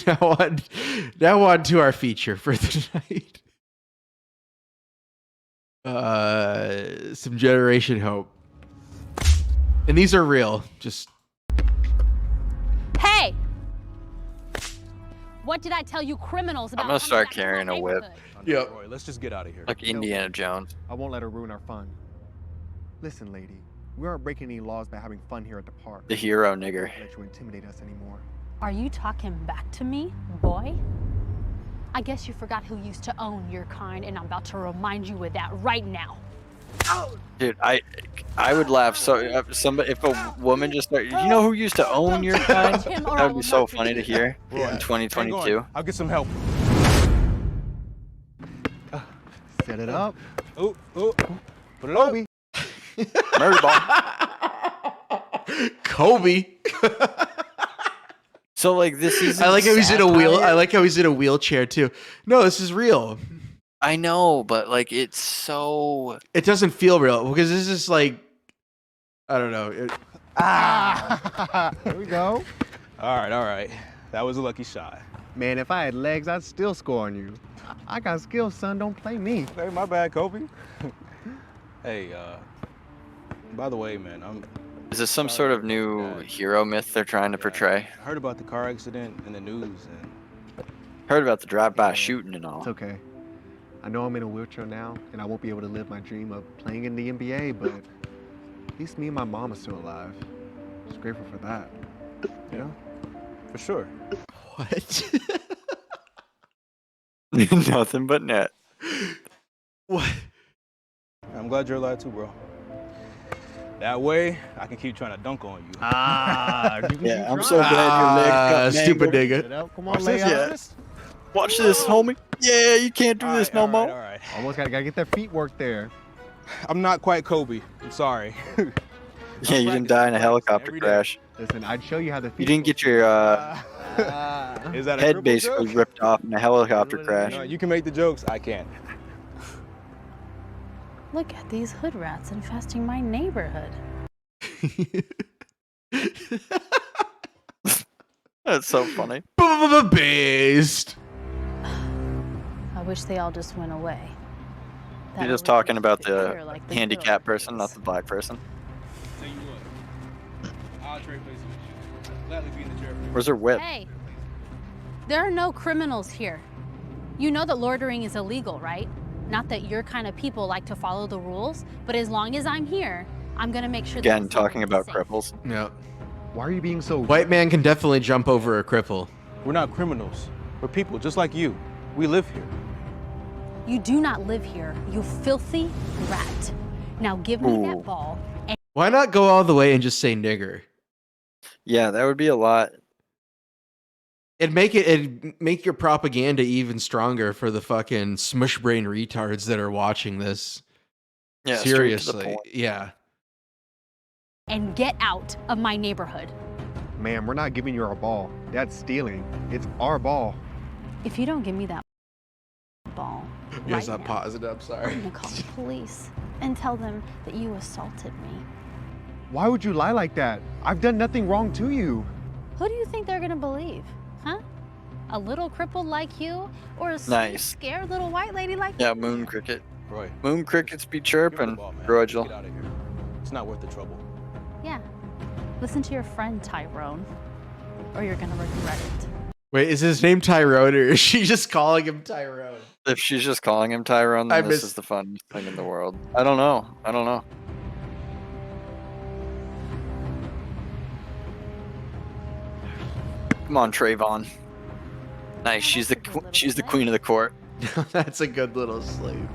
now on, now on to our feature for the night. Some Generation Hope, and these are real. Just hey, what did I tell you, criminals? About I'm gonna coming start back to my carrying a whip. neighborhood? Yep. Roy, let's just get out of here. Like Indiana Jones. I won't let her ruin our fun. Listen, lady, we aren't breaking any laws by having fun here at the park. The hero nigger. Don't let you intimidate us anymore. Are you talking back to me, boy? I guess you forgot who used to own your kind, and I'm about to remind you of that right now. Dude, I would laugh so if a woman just started, you know who used to own your kind? That would be so funny to hear in Hang 2022. on. I'll get some help. Set it up. Oh, put it up. Murray ball. Kobe. So like this is. I like how he's in a wheel. I like how he's in a wheelchair too. No, this is real. I know, but like it's so. It doesn't feel real because this is like, I don't know. Here we go. All right. That was a lucky shot. Man, if I had legs, I'd still score on you. I got skills, son. Don't play me. Hey, my bad, Kobe. Hey, by the way, man, Is this some sort of new hero myth they're trying to portray? I heard about the car accident in the news, and Heard about the drive-by shooting and all. It's okay. I know I'm in a wheelchair now, and I won't be able to live my dream of playing in the NBA, but at least me and my mom are still alive. Just grateful for that. You know? for sure. What? Nothing but net. What? I'm glad you're alive too, bro. That way, I can keep trying to dunk on you. Yeah, I'm so glad your leg got Stupid mangled. nigga. Come on, Watch lay this, out. Yeah. Watch this, homie. Yeah, you can't do this no all more. right. Almost gotta get that feet work there. I'm not quite Kobe. I'm sorry. Yeah, you didn't die in a helicopter Every day. crash. Listen, I'd show you how the feet You didn't get your Is that a head triple basically joke? ripped off in a helicopter No, crash. No, you can make the jokes. I can't. Look at these hood rats infesting my neighborhood. That's so funny. Based. I wish they all just went away. You're That just way we talking could about be the clear like the handicapped good old person, not days. the black person. Tell you what, I'll trade places with you. Gladly be in the chair. Where's her whip? Hey, there are no criminals here. You know that loitering is illegal, right? Not that your kind of people like to follow the rules, but as long as I'm here, I'm gonna make sure that Again, this talking neighborhood about is safe. cripples. Yeah. Why are you being so White man can definitely jump over a cripple. We're not criminals. We're people just like you. We live here. You do not live here, you filthy rat. Now give me Ooh. that ball. Why not go all the way and just say nigger? Yeah, that would be a lot. It'd make your propaganda even stronger for the fucking smush brain retards that are watching this. Yeah, straight to the Seriously. point. Yeah. And get out of my neighborhood. Ma'am, we're not giving you our ball. That's stealing. It's our ball. If you don't give me that ball, Yes, right I'm now, pausing. I'm sorry. I'm gonna call the police and tell them that you assaulted me. Why would you lie like that? I've done nothing wrong to you. Who do you think they're gonna believe? Huh? A little crippled like you? Or a sweet, Nice. scared little white lady like Yeah, you? moon cricket. Roy, Moon crickets be give her the chirping. ball, man. Grudgel. Get out of here. It's not worth the trouble. Yeah. Listen to your friend, Tyrone, or you're gonna regret it. Wait, is his name Tyrone or is she just calling him Tyrone? If she's just calling him Tyrone, then I this miss- is the funniest thing in the world. I don't know. Come on, Trayvon. Nice. She's the queen of the court. That's a good little slave.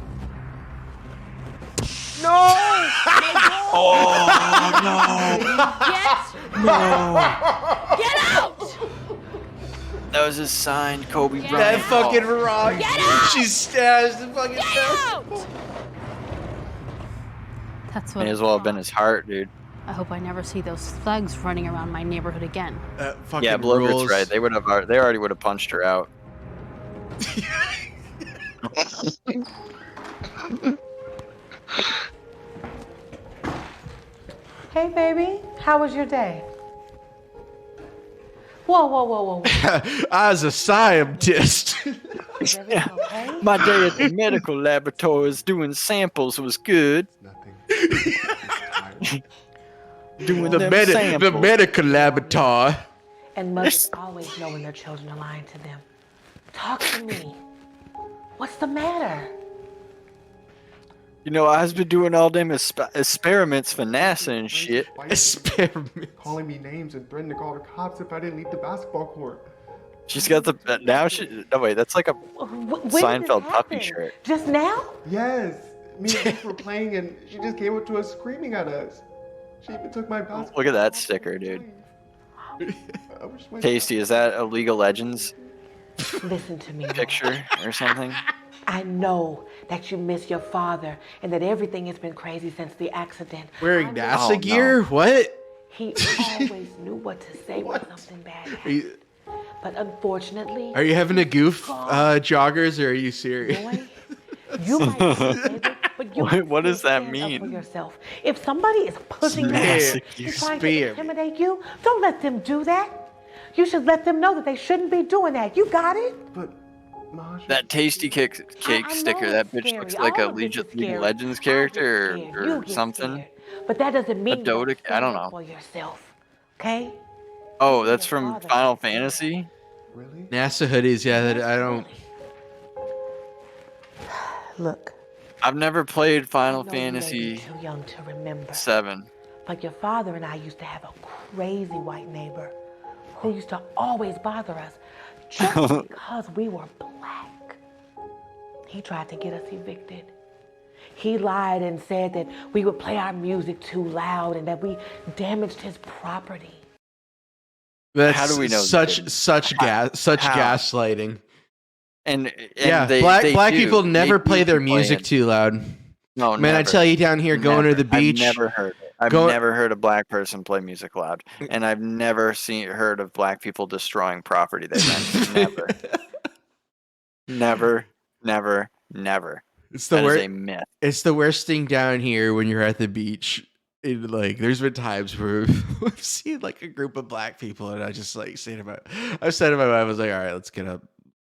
Get out! That was his signed Kobe Get Bryant. That fucking ball. rock. Get out! She stashed the fucking Get chest. out! That's what May I as well have been thought. his heart, dude. I hope I never see those thugs running around my neighborhood again. Fucking Yeah, Blogert's rules. right. They already would have punched her out. Hey, baby, how was your day? Whoa, whoa, whoa, whoa. As a scientist. Is everything okay? My day at the medical laboratories doing samples was good. Nothing. I'm tired. Doing the, them the samples. medical laboratory. And mothers always know when their children are lying to them. Talk to me. What's the matter? You know, I've been doing all them experiments for NASA and shit. Experiment. Calling me names and threatening to call the cops if I didn't leave the basketball court. She's got the now she. No wait, that's like a When did this Seinfeld puppy happen? shirt. Just now? Yes. Me and Nick were playing and she just came up to us screaming at us. She even took my basketball. Look at that off sticker, my dude. sleeve. I wish my Tasty. Is that a League of Legends Listen to me. Noah. picture or something? I know that you miss your father and that everything has been crazy since the accident. Wearing I know NASA no. gear? What? He always knew what to say when something bad Are happened. you, But unfortunately, are you having a goof, joggers, or are you serious? boy, you might be disabled, but you can What does still that stand up for mean? yourself. If somebody is pushing you Spam. and trying to Spam. intimidate you, don't let them do that. You should let them know that they shouldn't be doing that. You got it? But, Maj, That Tasty cake I know sticker. That it's bitch scary. looks like a All of this League is of scary. Legends I'll character get scared. You'll or get something. scared. But that doesn't mean you don't Dota- I stand don't up know. for yourself. Okay? Oh, that's from Final Fantasy. really? NASA hoodies, yeah, that I don't. Look, I've never played I Final know you may be Fantasy too young to remember, 7. but your father and I used to have a crazy white neighbor who used to always bother us just because we were black. He tried to get us evicted. He lied and said that we would play our music too loud and that we damaged his property. That's How do we know such this? such How? gaslighting? And Yeah, they, black they black do. people never They play do their play music it. too loud. No, Man, I never. tell you down here going to the beach. I've never heard it. I've Go- never heard a black person play music loud, and I've never heard of black people destroying property they rent. Never, never, never, never. It's the That is worst. a myth. It's the worst thing down here when you're at the beach. Like, there's been times where I've seen like a group of black people, and I just like say to my, I said to my wife, I was like, all right, let's get up,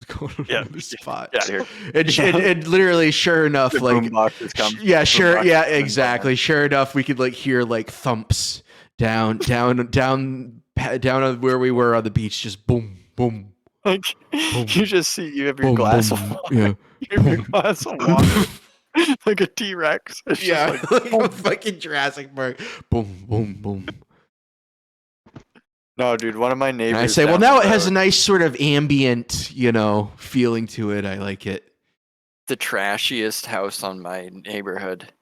let's go to Yeah, another spot. Get out here. And literally, sure enough, The like, boombox is coming. yeah, sure, Boombox yeah, is coming. exactly. Sure enough, we could like hear like thumps down on where we were on the beach, just boom, boom, Like, you just see you have your boom, glass boom, of water. yeah, You have your glass of water. Like a T-Rex. It's just yeah, like, like a fucking Jurassic Park, boom, boom, boom. no, dude. One of my neighbors. And I say, well, down now the it has a road, nice sort of ambient, feeling to it. I like it. the trashiest house on my neighborhood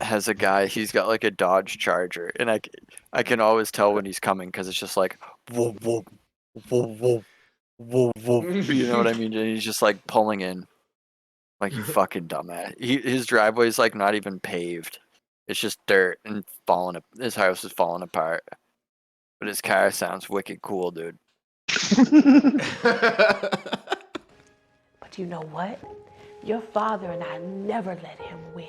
has a guy. He's got like a Dodge Charger, and I can always tell when he's coming because it's just like whoa, whoa, whoa, whoa, whoa, whoa. You know what I mean? And he's just like pulling in, like you fucking dumbass. His driveway's like not even paved. It's just dirt and falling. His house is falling apart. But his car sounds wicked cool, dude. But you know what? Your father and I never let him win.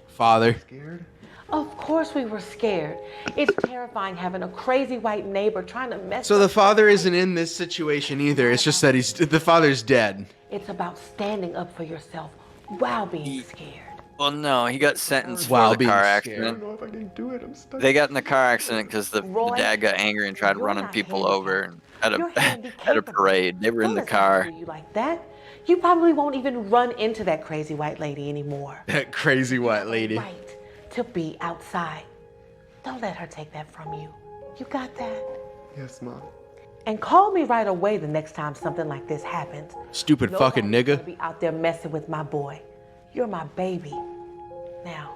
Father. Scared? Of course we were scared. It's terrifying having a crazy white neighbor trying to mess So up the your father life. isn't in this situation either. It's just that the father's dead. It's about standing up for yourself while being scared. Well, no, he got sentenced While for the being car scared. I accident. don't know if I can do it. I'm stuck. They got in the car accident because the Roy, dad got angry and tried you're running not people over and You're at a handicapped. parade. They were in Don't the let someone car. do you like that. You probably won't even run into that crazy white lady anymore. That crazy white lady. Right to be outside. Don't let her take that from you. You got that? Yes, Mom. And call me right away the next time something like this happens. Stupid fucking Nobody's nigga. gonna be out there messing with my boy. You're my baby. Now,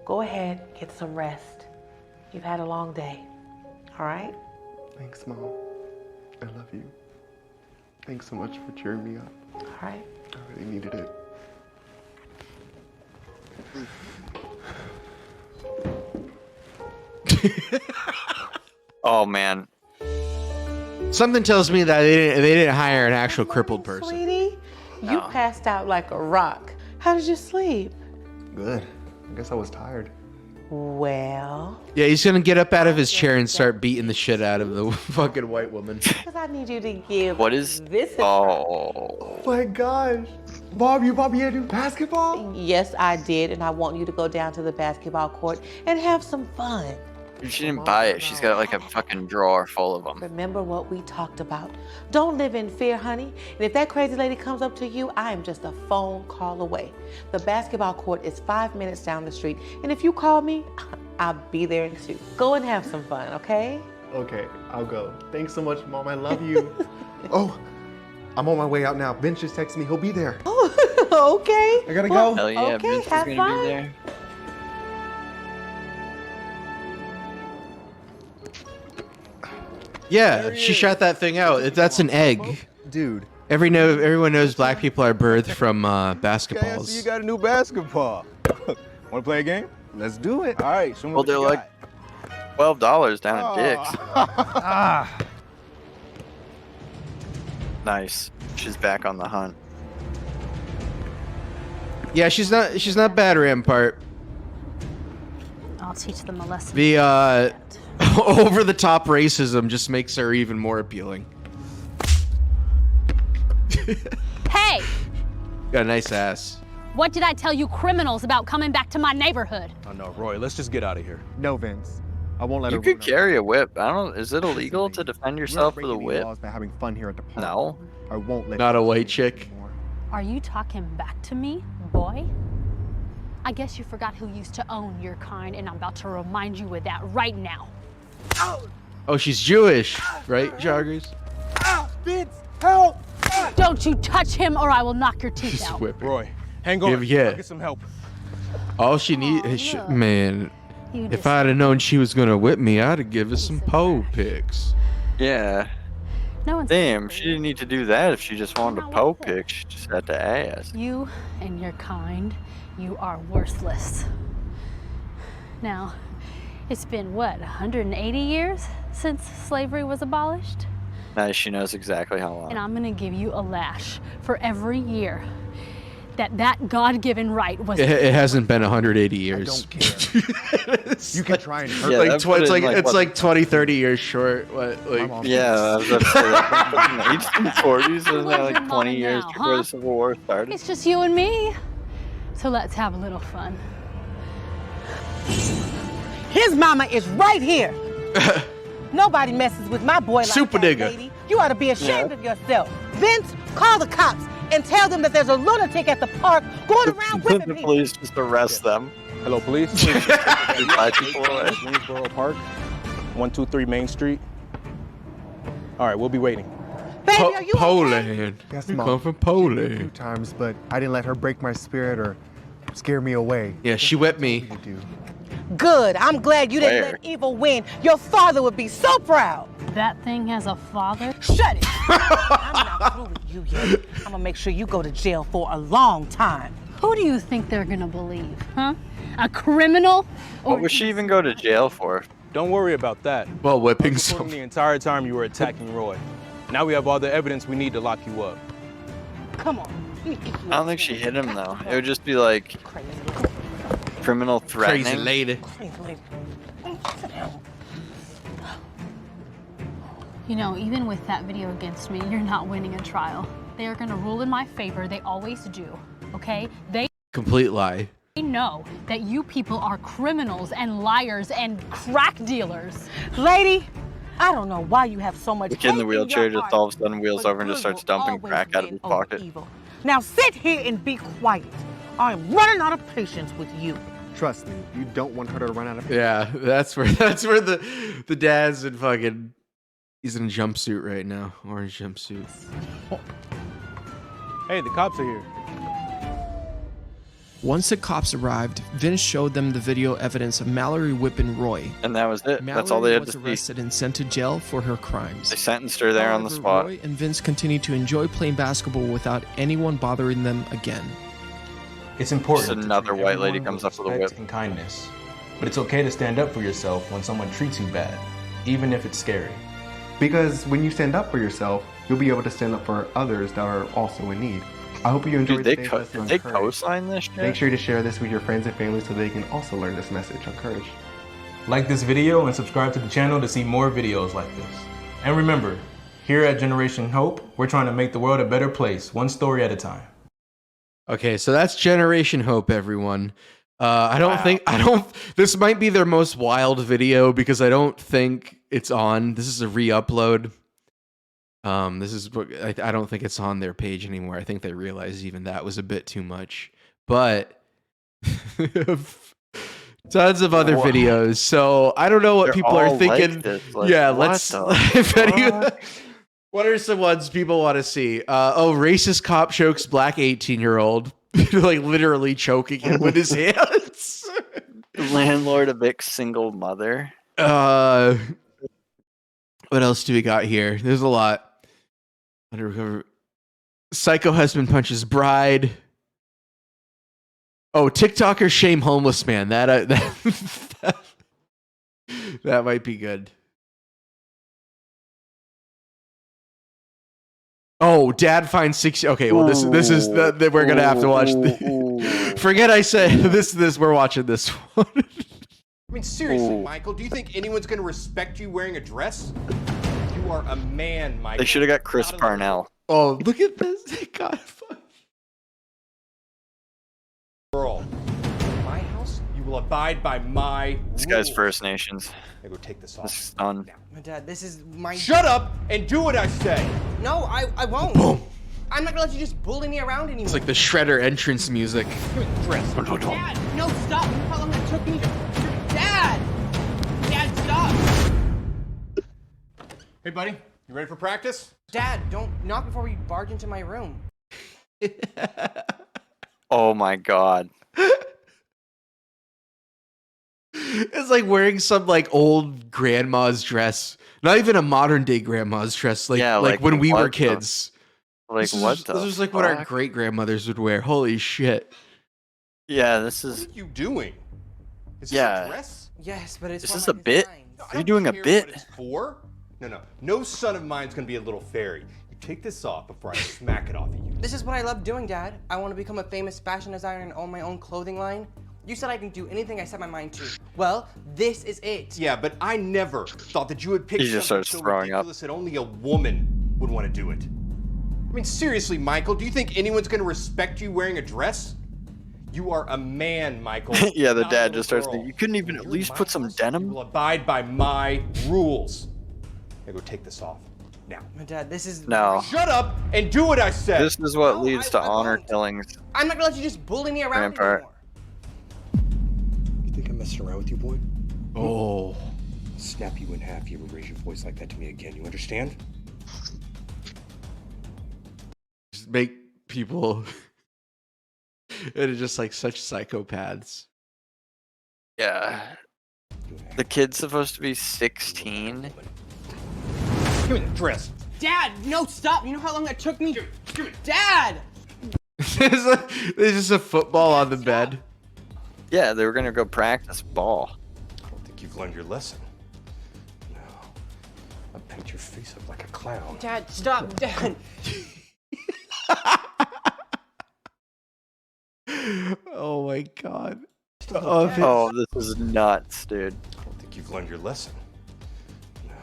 go ahead, get some rest. You've had a long day. All right? Thanks, Mom. I love you. Thanks so much for cheering me up. All right. I really needed it. Oh man, Something tells me that they didn't hire an actual crippled person. Sweetie, you No. passed out like a rock. How did you sleep? Good. I guess I was tired. Well, Yeah, he's gonna get up out of his chair and start beating the shit out of the fucking white woman. because I need you to give What is? this. Oh, My gosh. Mom, you bought me a new basketball? Yes, I did, and I want you to go down to the basketball court and have some fun. she didn't buy it. She's got like a fucking drawer full of them. Remember what we talked about. Don't live in fear, honey. And if that crazy lady comes up to you, I am just a phone call away. The basketball court is 5 minutes down the street. And if you call me, I'll be there too. Go and have some fun, okay? Okay, I'll go. Thanks so much, Mom. I love you. Oh, I'm on my way out now. Vince just texted me. He'll be there. Oh, okay. I gotta go. Hell yeah, Okay, Vince is have gonna fun. be there. Yeah, she shot that thing out. That's an egg. Dude, Everyone knows black people are birthed from Okay, I see you basketballs. got a new basketball. Want to play a game? let's do it. All right, show me Well, what you they're like $12 down at Dick's. got. Nice. She's back on the hunt. Yeah, she's not bad, Rampart. I'll teach them a lesson. The over the top racism just makes her even more appealing. Hey, Got a nice ass. what did I tell you criminals about coming back to my neighborhood? Oh no, Roy, let's just get out of here. No, Vince. I won't let You her could ruin carry a whip. I don't. Is it Listen illegal me. to defend We're not yourself with a breaking any whip? laws by having fun here at the park. No. I won't let Not you a do white that chick. anymore. Are you talking back to me, boy? I guess you forgot who used to own your kind, and I'm about to remind you of that right now. Oh, she's Jewish, right, Joggers? Vince, help! Don't you touch him, or I will knock your teeth She's out. whipping. Roy, hang on. Yeah. I'll get some help. All she needs, Aw, look. man. You If just- I'd have known she was gonna whip me, I'd have given her some Piece of pole trash. pics. Yeah. No one's Damn. She didn't need to do that if she just wanted a Not Poe worth it. pick. She just had to ask. You and your kind, you are worthless. Now, it's been what, 180 years since slavery was abolished? Nice. She knows exactly how long. And I'm gonna give you a lash for every year that God-given right was. It hasn't been 180 I years. don't care. It's You can try and hurt Yeah, me. like that tw- put it's in, like like, it's what- like 20, 30 years short. What, like, mom- Yeah, I was about to say that. 1840s, isn't that Love like your 20 mom years now, before huh? the Civil War started? It's just you and me. So let's have a little fun. His mama is right here. Nobody messes with my boy like Super that, nigga. lady. You ought to be ashamed of yourself. Vince, call the cops and tell them that there's a lunatic at the park going around whipping The people. police just arrest them. Hello, police. Black people away. Waynesboro Park, 123 Main Street. All right, we'll be waiting. Baby, are you okay? Poland. Yes, You Mom. come from She did a few Poland. times, but I didn't let her break my spirit or scare me away. Yeah, she whipped me. You do. Good. I'm glad you didn't Where? let evil win. Your father would be so proud. That thing has a father. Shut it. I'm not through with you yet. I'm gonna make sure you go to jail for a long time. Who do you think they're gonna believe, huh? A criminal? Or What would she even go to jail for? Don't worry about that. Well, whipping Recording some. the entire time you were attacking Roy. Now we have all the evidence we need to lock you up. Come on. I don't think she hit him though. It would just be like Crazy, criminal threatening. Crazy lady. crazy lady. Sit down. You know, even with that video against me, you're not winning a trial. They are gonna rule in my favor. They always do. Okay? They Complete lie. know that you people are criminals and liars and crack dealers. Lady, I don't know why you have so much The kid in the hate wheelchair your just heart, all of a sudden wheels but over and just good starts will dumping always crack out of win his over pocket. evil. Now sit here and be quiet. I am running out of patience with you. Trust me, you don't want her to run out of. Yeah, that's where the dad's in fucking. He's in a jumpsuit right now, orange jumpsuit. Hey, the cops are here. Once the cops arrived, Vince showed them the video evidence of Mallory whipping Roy. And that was it. Mallory That's all they had was to see. arrested and sent to jail for her crimes. They sentenced her there on the However, spot. Roy and Vince continued to enjoy playing basketball without anyone bothering them again. It's important. Just to another treat white lady everyone comes with up with a respect whip. and kindness, but it's okay to stand up for yourself when someone treats you bad, even if it's scary. Because when you stand up for yourself, you'll be able to stand up for others that are also in need. I hope you enjoyed Dude, today's lesson on they courage. co-sign this shit? Make sure to share this with your friends and family so they can also learn this message on courage. Like this video and subscribe to the channel to see more videos like this. And remember, here at Generation Hope, we're trying to make the world a better place, one story at a time. Okay, so that's Generation Hope, everyone. I don't. This might be their most wild video because I don't think it's on. This is a re-upload. I don't think it's on their page anymore. I think they realized even that was a bit too much. But tons of other videos. So I don't know what They're people are all thinking. like this, like, yeah, what let's. the What are some ones people want to see? Racist cop chokes black 18-year-old, like literally choking him with his hands. Landlord evicts single mother. What else do we got here? There's a lot. Undercover. Psycho husband punches bride. Oh, TikToker shame homeless man. That might be good. Oh, dad finds 60. Okay, well this is we're gonna have to watch. Forget I said this. We're watching this one. I mean, seriously, Michael, do you think anyone's going to respect you wearing a dress? You are a man, Michael. They should have got Chris Parnell. Oh, look at this. God, fuck. Girl, in my house, you will abide by my This guy's rules. First Nations. Now go take this This off. is done. My dad, this is my... Shut up and do what I say. No, I won't. Boom. I'm not gonna let you just bully me around anymore. It's like the Shredder entrance music. Give me the dress. Dad, no, stop. You know how long that took me to... Dad! Dad, stop! Hey, buddy, you ready for practice? Dad, don't knock before we barge into my room. Oh my god. It's like wearing some like old grandma's dress. Not even a modern day grandma's dress. Like Yeah, like, when we were what the- kids. Like This what is, the This was like what our fuck? great grandmothers would wear. Holy shit. Yeah, this What is are you doing? Is this Yeah. a dress? Yes, but it's Is for this my a bit? designs. I Are you don't doing a care bit? What it's for? No. No son of mine's gonna be a little fairy. You take this off before I smack it off of you. This is what I love doing, Dad. I want to become a famous fashion designer and own my own clothing line. You said I can do anything I set my mind to. Well, this is it. Yeah, but I never thought that you would pick He just something starts so throwing up. ridiculous that only a woman would want to do it. I mean, seriously, Michael, do you think anyone's going to respect you wearing a dress? You are a man, Michael. Yeah, the not a dad little just starts girl. thinking, you couldn't even When at you're in least my put some house, denim? You will abide by my rules. Now go take this off. Now. My dad, this is... No. Shut up and do what I said. This is what No, leads to I honor won't. killings. I'm not gonna let you just bully me around Rampart. anymore. You think I'm messing around with you, boy? Oh. I'll snap you in half if you ever raise your voice like that to me again. You understand? Just make people and it's just like such psychopaths. Yeah. The kid's supposed to be 16. Give me the dress. Dad, no, stop. You know how long that took me? Dad! There's just a football on the bed. Yeah, they were gonna go practice ball. I don't think you've learned your lesson. No. I'll paint your face up like a clown. Dad, stop. Dad. Oh my god. Oh, this is nuts, dude. I don't think you've learned your lesson. No.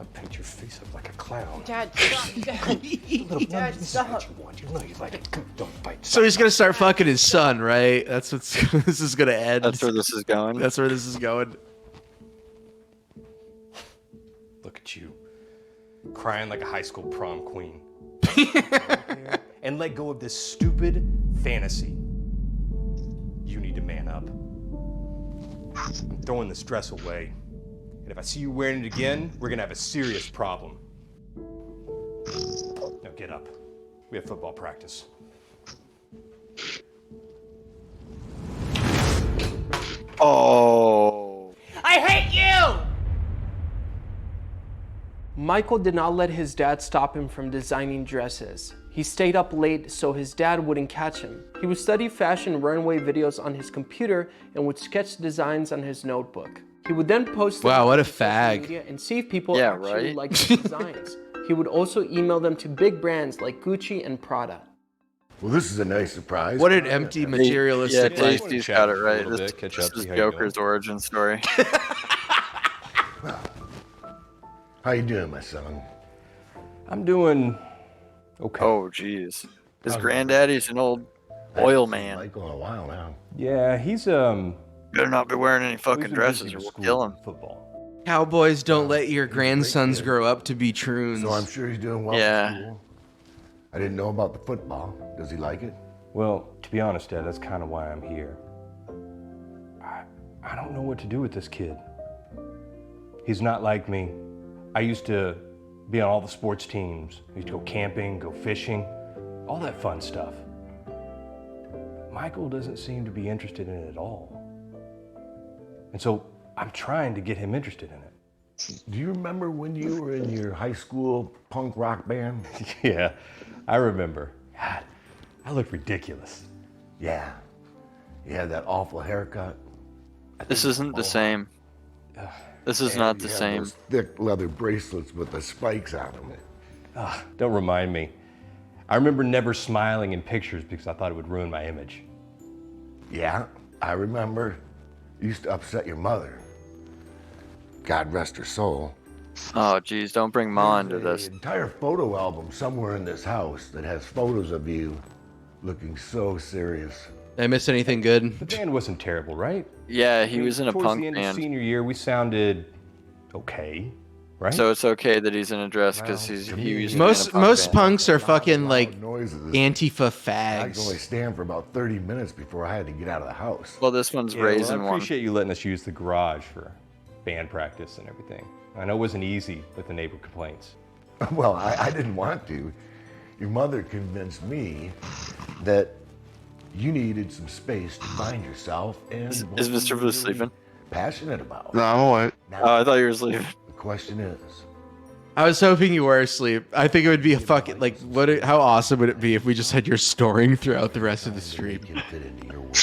I'll paint your face up like a clown. Dad, stop. Dad. Dad, stop. You want. You know you like it. Come, don't bite. So he's gonna start fucking his son, right? That's what's this is gonna end. That's where this is going. That's where this is going. Look at you, crying like a high school prom queen. And let go of this stupid fantasy. You need to man up. I'm throwing this dress away. And if I see you wearing it again, we're gonna have a serious problem. Now get up. We have football practice. Oh. I hate you! Michael did not let his dad stop him from designing dresses. He stayed up late so his dad wouldn't catch him. He would study fashion runway videos on his computer and would sketch designs on his notebook. He would then post them Wow, what a on social fag. media and see if people Yeah, actually right? liked his designs. He would also email them to big brands like Gucci and Prada. Well, this is a nice surprise. What an empty materialistic Yeah, life. Tasty's got it right. little This, bit, catch this up, is see how you're Joker's origin story. How you doing, my son? I'm doing okay. Oh, jeez. His granddaddy's an old oil man. Michael in a while now. Yeah, he's Better not be wearing any fucking been dresses busy or with we'll school kill him. Football. Cowboys don't let your grandsons grow up to be troons. So I'm sure he's doing well Yeah. in school. I didn't know about the football. Does he like it? Well, to be honest, Dad, that's kind of why I'm here. I don't know what to do with this kid. He's not like me. I used to be on all the sports teams. I used to go camping, go fishing, all that fun stuff. Michael doesn't seem to be interested in it at all. And so I'm trying to get him interested in it. Do you remember when you were in your high school punk rock band? Yeah, I remember. God, I look ridiculous. Yeah. You had that awful haircut. This isn't the same. This is And not you the had same. those thick leather bracelets with the spikes on them. Don't remind me. I remember never smiling in pictures because I thought it would ruin my image. Yeah, I remember. You used to upset your mother. God rest her soul. Oh, geez, don't bring Ma into There's this. an entire photo album somewhere in this house that has photos of you looking so serious. Did I miss anything good? The band wasn't terrible, right? Yeah, he was in a Towards punk the end band. of senior year, we sounded okay, right? So it's okay that he's in a dress because he used to be in a Most punk band. punks are fucking like Noises. Antifa I could only fags. stand for about 30 minutes before I had to get out of the house. Well, this one's Yeah, well, raising I one. appreciate you letting us use the garage for band practice and everything. I know it wasn't easy with the neighbor complaints. Well, I didn't want to. Your mother convinced me that you needed some space to find yourself and Is what Mr. you Blue were really sleeping? passionate about. No, I'm awake. Now, Oh, I thought you were sleeping. the question is, I was hoping you were asleep. I think it would be a fucking like how awesome would it be if we just had your snoring throughout the rest of the stream? can fit into your world.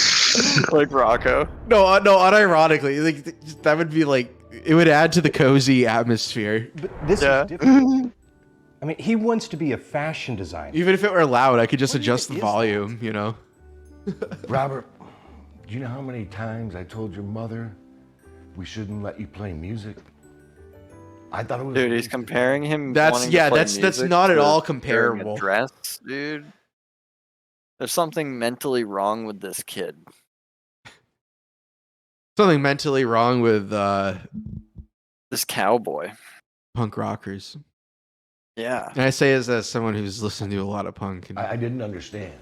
Like Rocco. No, unironically, like that would be like it would add to the cozy atmosphere. But this Yeah. is different. I mean, he wants to be a fashion designer. Even if it were loud, I could just What adjust the even is volume, you know. Robert, do you know how many times I told your mother we shouldn't let you play music? I thought it was. Dude, he's comparing him. That's- wanting to yeah, play that's music not at to all wearing a comparable. Dress, dude. There's something mentally wrong with this kid. Something mentally wrong with This cowboy. punk rockers. Yeah. And I say as someone who's listened to a lot of punk. And I didn't understand.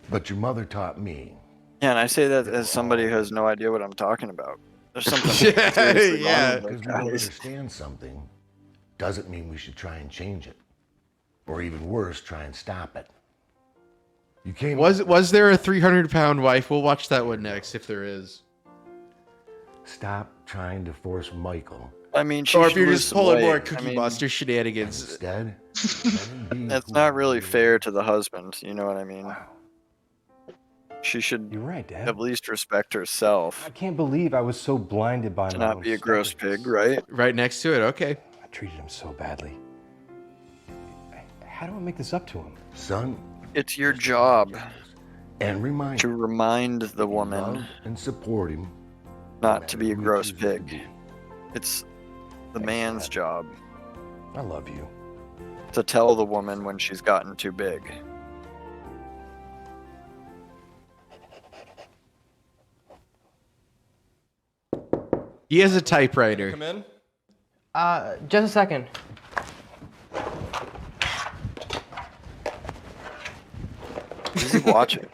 But your mother taught me. Yeah, and I say that as somebody who has no idea what I'm talking about. There's something Yeah, seriously yeah. wrong with Because those we don't guys. understand something doesn't mean we should try and change it. Or even worse, try and stop it. You came. Was there a 300-pound wife? We'll watch that one next if there is. Stop trying to force Michael. I mean, she Or if should you're lose just some pulling weight. more I Cookie mean, Monster shenanigans. Instead, let him be That's who not he really is. fair to the husband. You know what I mean? She should You're right, Dad. at least respect herself I can't believe I was so blinded by to my not own be a gross stubbornness. pig, right? Right next to it. Okay. I treated him so badly. How do I make this up to him? Son, It's your job and remind to remind the woman love and support him. not to be a who he gross chooses to pig. be. It's the man's job I love you. to tell the woman when she's gotten too big. He has a typewriter. Come in. Just a second. Is he watching?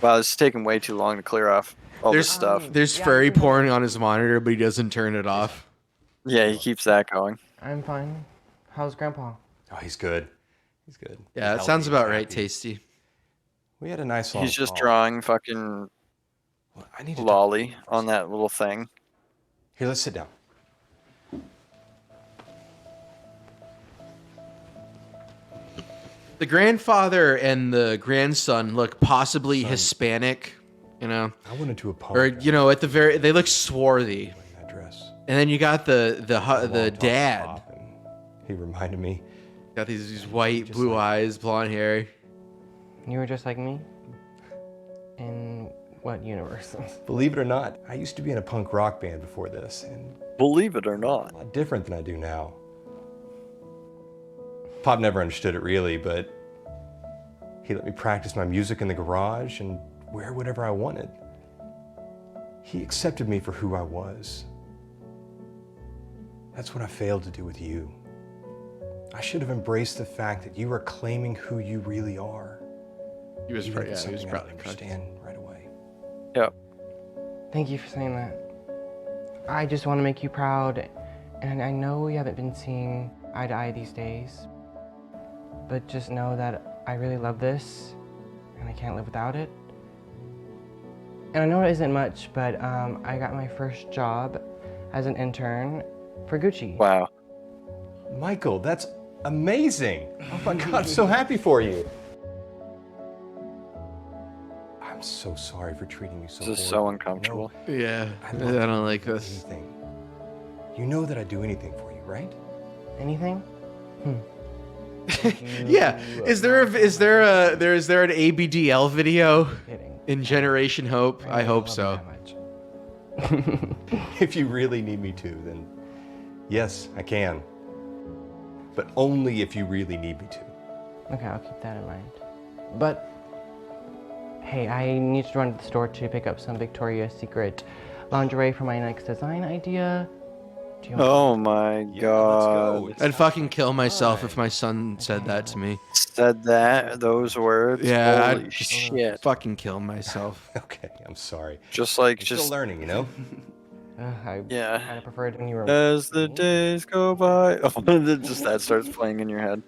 Wow, this is taking way too long to clear off all this stuff. There's furry porn on his monitor, but he doesn't turn it off. Yeah, he keeps that going. I'm fine. How's Grandpa? Oh, he's good. He's good. Yeah, He's that sounds healthy, about he's right, happy. Tasty. We had a nice long He's just call. drawing fucking I need to lolly on that little thing. Here, let's sit down. The grandfather and the grandson look possibly Hispanic, you know, I went into a pub. or you know, at the very they look swarthy. in that dress. And then you got the Long dad. top, and he reminded me. Got these white, blue eyes, blonde hair. You were just like me? In what universe? Believe it or not, I used to be in a punk rock band before this, and Believe it or not. a lot different than I do now. Pop never understood it really, but he let me practice my music in the garage and wear whatever I wanted. He accepted me for who I was. That's what I failed to do with you. I should have embraced the fact that you are claiming who you really are. He was Even if probably, it's yeah, he was something I probably don't understand right away. Yep. Thank you for saying that. I just want to make you proud, and I know we haven't been seeing eye to eye these days, but just know that I really love this, and I can't live without it. And I know it isn't much, but I got my first job as an intern for Gucci. Wow. Michael, that's amazing. Oh my God, I'm so happy for you. I'm so sorry for treating you so This is horribly. so uncomfortable. Yeah, I I love don't like this. anything. You know that I'd do anything for you, right? Anything? Yeah, is there an ABDL video in Generation Hope? I hope so. If you really need me to, then yes, I can. But only if you really need me to. Okay, I'll keep that in mind. But, hey, I need to run to the store to pick up some Victoria's Secret lingerie for my next design idea. Do you want Oh my god. I'd fucking kill myself if my son said that to me. Said that, those words? Yeah, Holy I'd shit. fucking kill myself. Okay, I'm sorry. Just like, I'm just. still learning, you know? I Yeah. kind of preferred when you were. As the days go by. Oh, just that starts playing in your head.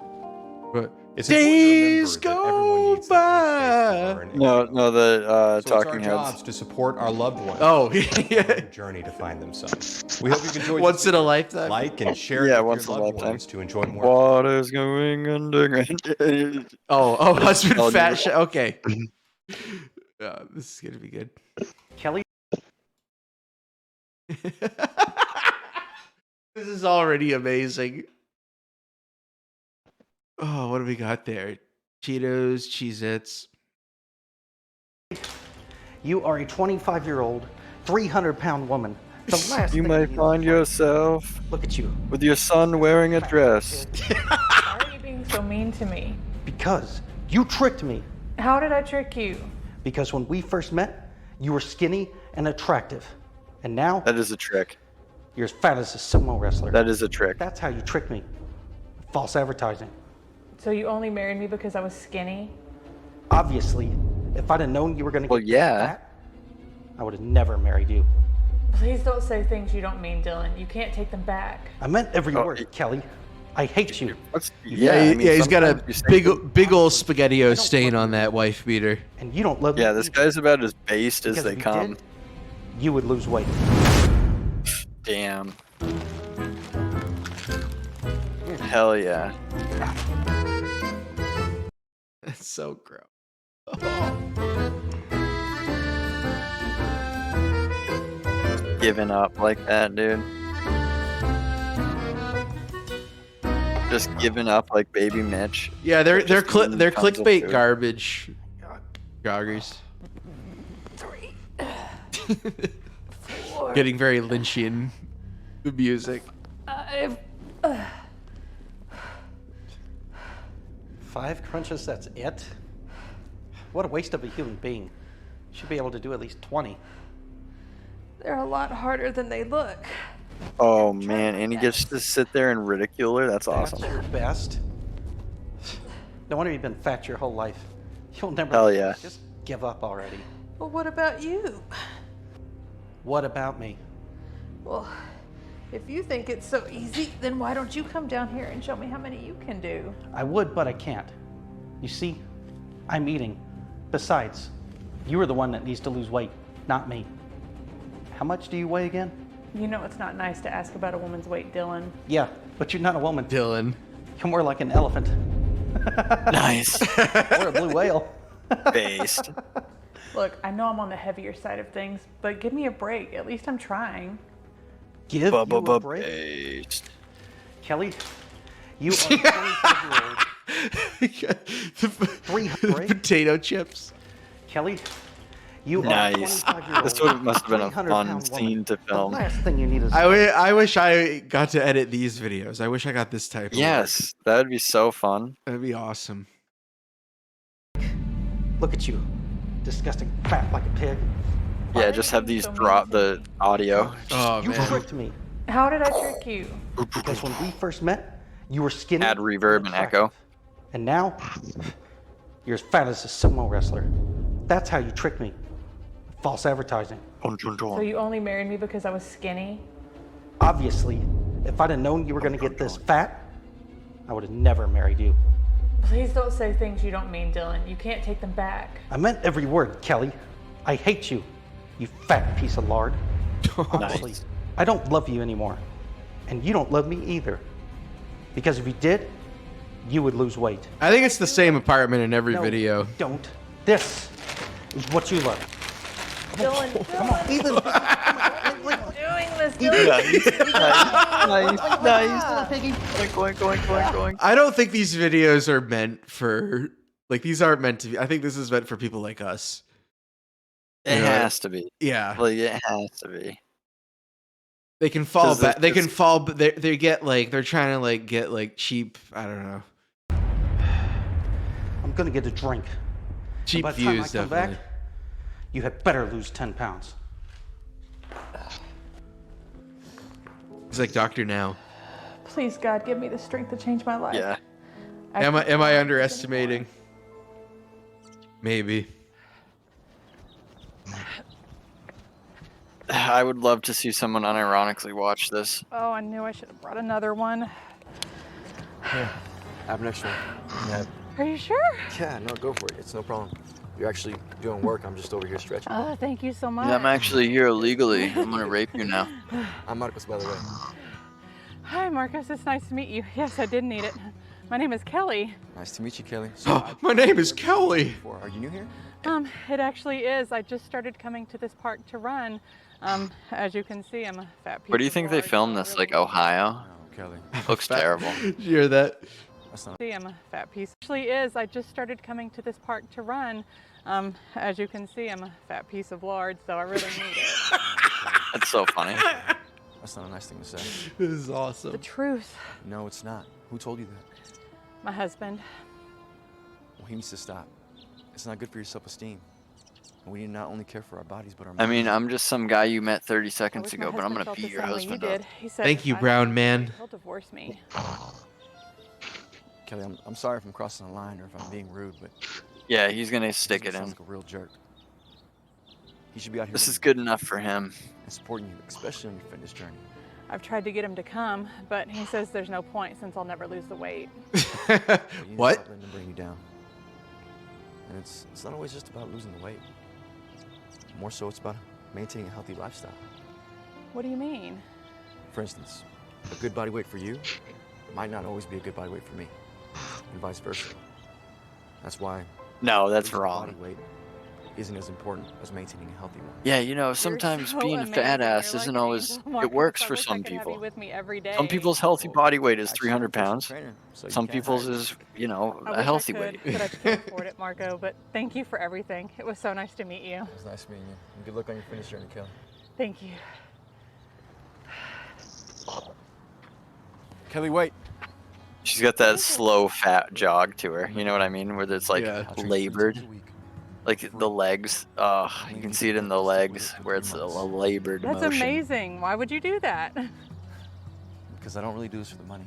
But It's days important to remember that everyone go needs that by. learn. No, the So it's talking our heads. jobs to support our loved ones. Oh, on yeah. their journey to find themselves. We hope you've enjoyed Once this in a video. lifetime. Like and share Yeah, it with once your in a loved lifetime. ones to enjoy more. Water's going underground. Oh, husband Oh, fat no. shit. Okay. This is gonna be good. Kelly? This is already amazing. Oh, what do we got there? Cheetos, Cheez-Its. You are a 25-year-old, 300-pound woman. The last You thing might need find is- yourself Look at you. with your son wearing a dress. Why are you being so mean to me? Because you tricked me. How did I trick you? Because when we first met, you were skinny and attractive. And now, That is a trick. you're as fat as a sumo wrestler. That is a trick. That's how you tricked me. False advertising. So you only married me because I was skinny? Obviously, if I'd have known you were going to Well, get yeah. fat, I would have never married you. Please don't say things you don't mean, Dylan. You can't take them back. I meant every Oh, word, Kelly. I hate you. Yeah, I mean, he's got a sometimes you say big old spaghetti-o stain on that wife beater. And you don't love me. Yeah, this guy's about as based as Because they if you come. did, you would lose weight. Damn. Hell yeah. That's so gross. Giving up like that, dude. Just giving up like baby Mitch. Yeah, they're Just eating they're tons of clickbait food. garbage. Joggers. Getting very Lynchian. The music. 5 crunches, that's it? What a waste of a human being. Should be able to do at least 20. They're a lot harder than they look. Oh man, and he gets to sit there and ridicule her. That's awesome. That's your best. No wonder you've been fat your whole life. You'll never. Hell yeah. Just give up already. Well, what about you? What about me? Well, if you think it's so easy, then why don't you come down here and show me how many you can do? I would, but I can't. You see, I'm eating. Besides, you are the one that needs to lose weight, not me. How much do you weigh again? You know it's not nice to ask about a woman's weight, Dylan. Yeah, but you're not a woman. Dylan. You're more like an elephant. Nice. Or a blue whale. Based. Look, I know I'm on the heavier side of things, but give me a break. At least I'm trying. Give you a break? Based. Kelly, you are a 25-year-old the potato chips. Kelly, you Nice. are 25 This years old, must have been a 300 fun pound scene woman. to film. The last thing you need is I wish I got to edit these videos. I wish I got this type of Yes, that would be so fun. That'd be awesome. Look at you, disgusting fat like a pig. Yeah, just have these drop the audio. Oh, You tricked me. How did I trick you? Because when we first met, you were skinny. Add reverb and echo. And now, you're as fat as a sumo wrestler. That's how you tricked me. False advertising. So you only married me because I was skinny? Obviously, if I'd have known you were going to get this fat, I would have never married you. Please don't say things you don't mean, Dylan. You can't take them back. I meant every word, Kelly. I hate you, you fat piece of lard. Honestly, I don't love you anymore. And you don't love me either. Because if you did, you would lose weight. I think it's the same apartment in every No, video. you don't. This is what you love. Dylan, Come on, Ethan. doing this, Nice. I don't think these videos are meant for these aren't meant to be. I think this is meant for people like us. It You know, has to be. Yeah. Like, it has to be. They can fall 'Cause back. They it's- can fall. But they get they're trying to get cheap. I don't know. I'm gonna get a drink. Cheap And by the time I views, come definitely. back, you had better lose 10 pounds. He's like Doctor Now. Please, God, give me the strength to change my life. Yeah. Am I underestimating? Maybe. I would love to see someone unironically watch this. Oh, I knew I should have brought another one. Here, I have an extra one. Yeah. Are you sure? Yeah, no, go for it. It's no problem. You're actually doing work. I'm just over here stretching. Oh, thank you so much. Yeah, I'm actually here illegally. I'm gonna rape you now. I'm Marcos, by the way. Hi, Marcus. It's nice to meet you. Yes, I did need it. My name is Kelly. Nice to meet you, Kelly. My name is Kelly. Are you new here? It actually is. I just started coming to this park to run. As you can see, I'm a fat piece. Where do you think they filmed this? Like Ohio? Kelly. Looks terrible. Did you hear that? See, I'm a fat piece. Actually is. I just started coming to this park to run. As you can see, I'm a fat piece of lard, so I really need it. That's so funny. That's not a nice thing to say. This is awesome. The truth. No, it's not. Who told you that? My husband. Well, he needs to stop. It's not good for your self-esteem. And we need to not only care for our bodies, but our I mean, minds. I'm just some guy you met 30 seconds wish my ago, but I'm husband gonna felt beat the your same way husband you up. did. He said, Thank you, "I brown don't man." think He'll divorce me. Kelly, I'm sorry if I'm crossing the line or if I'm being rude, but Yeah, he's gonna stick it sounds in. like a real jerk. He should be out here This with is you good enough for him. and supporting you, especially on your fitness journey. I've tried to get him to come, but he says there's no point since I'll never lose the weight. But you need to What? stop letting him bring you down. And it's not always just about losing the weight. More so, it's about maintaining a healthy lifestyle. What do you mean? For instance, a good body weight for you might not always be a good body weight for me, and vice versa. That's why No, that's losing wrong. body weight isn't as important as maintaining a healthy one. Yeah, you know, sometimes so being a amazing. fat You're ass like isn't an always. angel, It Marcus. works I for wish I some could have people. you with me every day. Some people's healthy body weight is Actually, 300 I'm a personal pounds. trainer, so you Some can't people's hide. is, you know, I a wish healthy I weight. could, but I can't afford it, Marco. But thank you for everything. It was so nice to meet you. It was nice meeting you. And good luck on your fitness journey, Kelly. Thank you. Kelly, wait. She's got that slow, fat jog to her. You know what I mean? Where it's like Yeah. labored. Like the legs. You can see it in the legs where it's a labored That's motion. amazing. Why would you do that? Because I don't really do this for the money.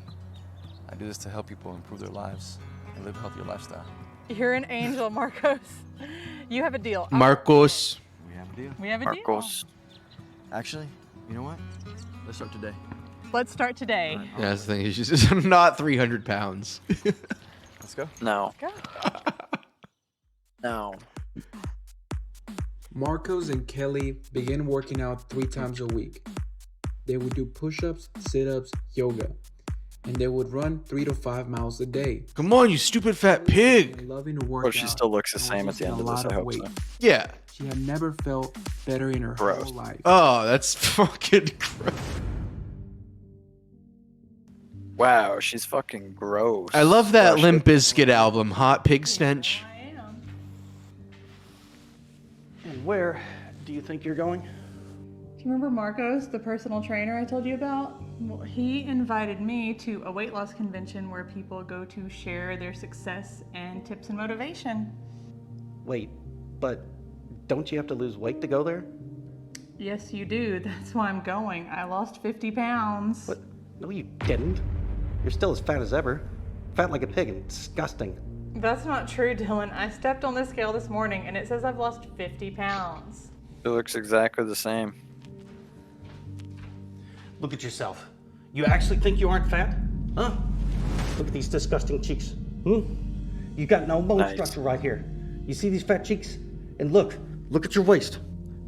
I do this to help people improve their lives and live a healthier lifestyle. You're an angel, Marcos. You have a deal. Marcos. We have a deal. We have a Marcos. Actually, you know what? Let's start today. deal. Let's start today. Yeah, that's the thing. He's just not 300 pounds. Let's go. No. Go. No. Marcos and Kelly began working out 3 times a week. They would do push-ups, sit-ups, yoga, and they would run 3 to 5 miles a day. Come on, you stupid fat pig. Loving to work Or she still looks the same at the end of this. I hope so. Yeah. She had never felt better in her Gross. whole life. Oh, that's fucking gross. Wow, she's fucking gross. I love that Gosh, Limp Bizkit album, Hot Pig Stench. And where do you think you're going? Do you remember Marcos, the personal trainer I told you about? Well, he invited me to a weight loss convention where people go to share their success and tips and motivation. Wait, but don't you have to lose weight to go there? Yes, you do. That's why I'm going. I lost 50 pounds. What? No, you didn't. You're still as fat as ever. Fat like a pig and disgusting. That's not true, Dylan. I stepped on the scale this morning and it says I've lost 50 pounds. It looks exactly the same. Look at yourself. You actually think you aren't fat? Huh? Look at these disgusting cheeks. You got no bone structure right here. You see these fat cheeks? And look at your waist.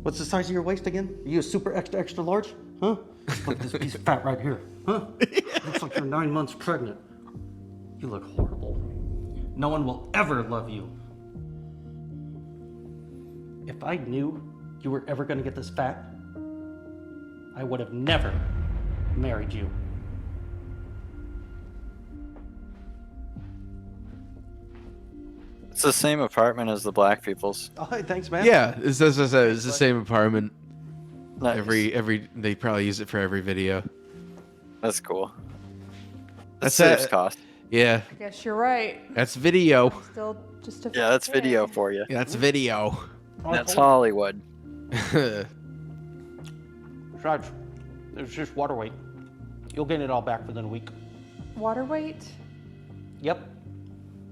What's the size of your waist again? Are you a super extra extra large? Huh? Look at this piece of fat right here. Huh? Looks like you're 9 months pregnant. You look horrible. No one will ever love you. If I knew you were ever gonna get this fat, I would have never married you. It's the same apartment as the black people's. Oh, hey, thanks, man. Yeah, it's the same apartment. Nice. Every they probably use it for every video. That's cool. That's saves it. cost. Yeah, I guess you're right. that's video. Still just a Yeah, that's video for you. Yeah, that's video. That's Hollywood. Besides, there's just water weight. You'll gain it all back within a week. Water weight? Yep.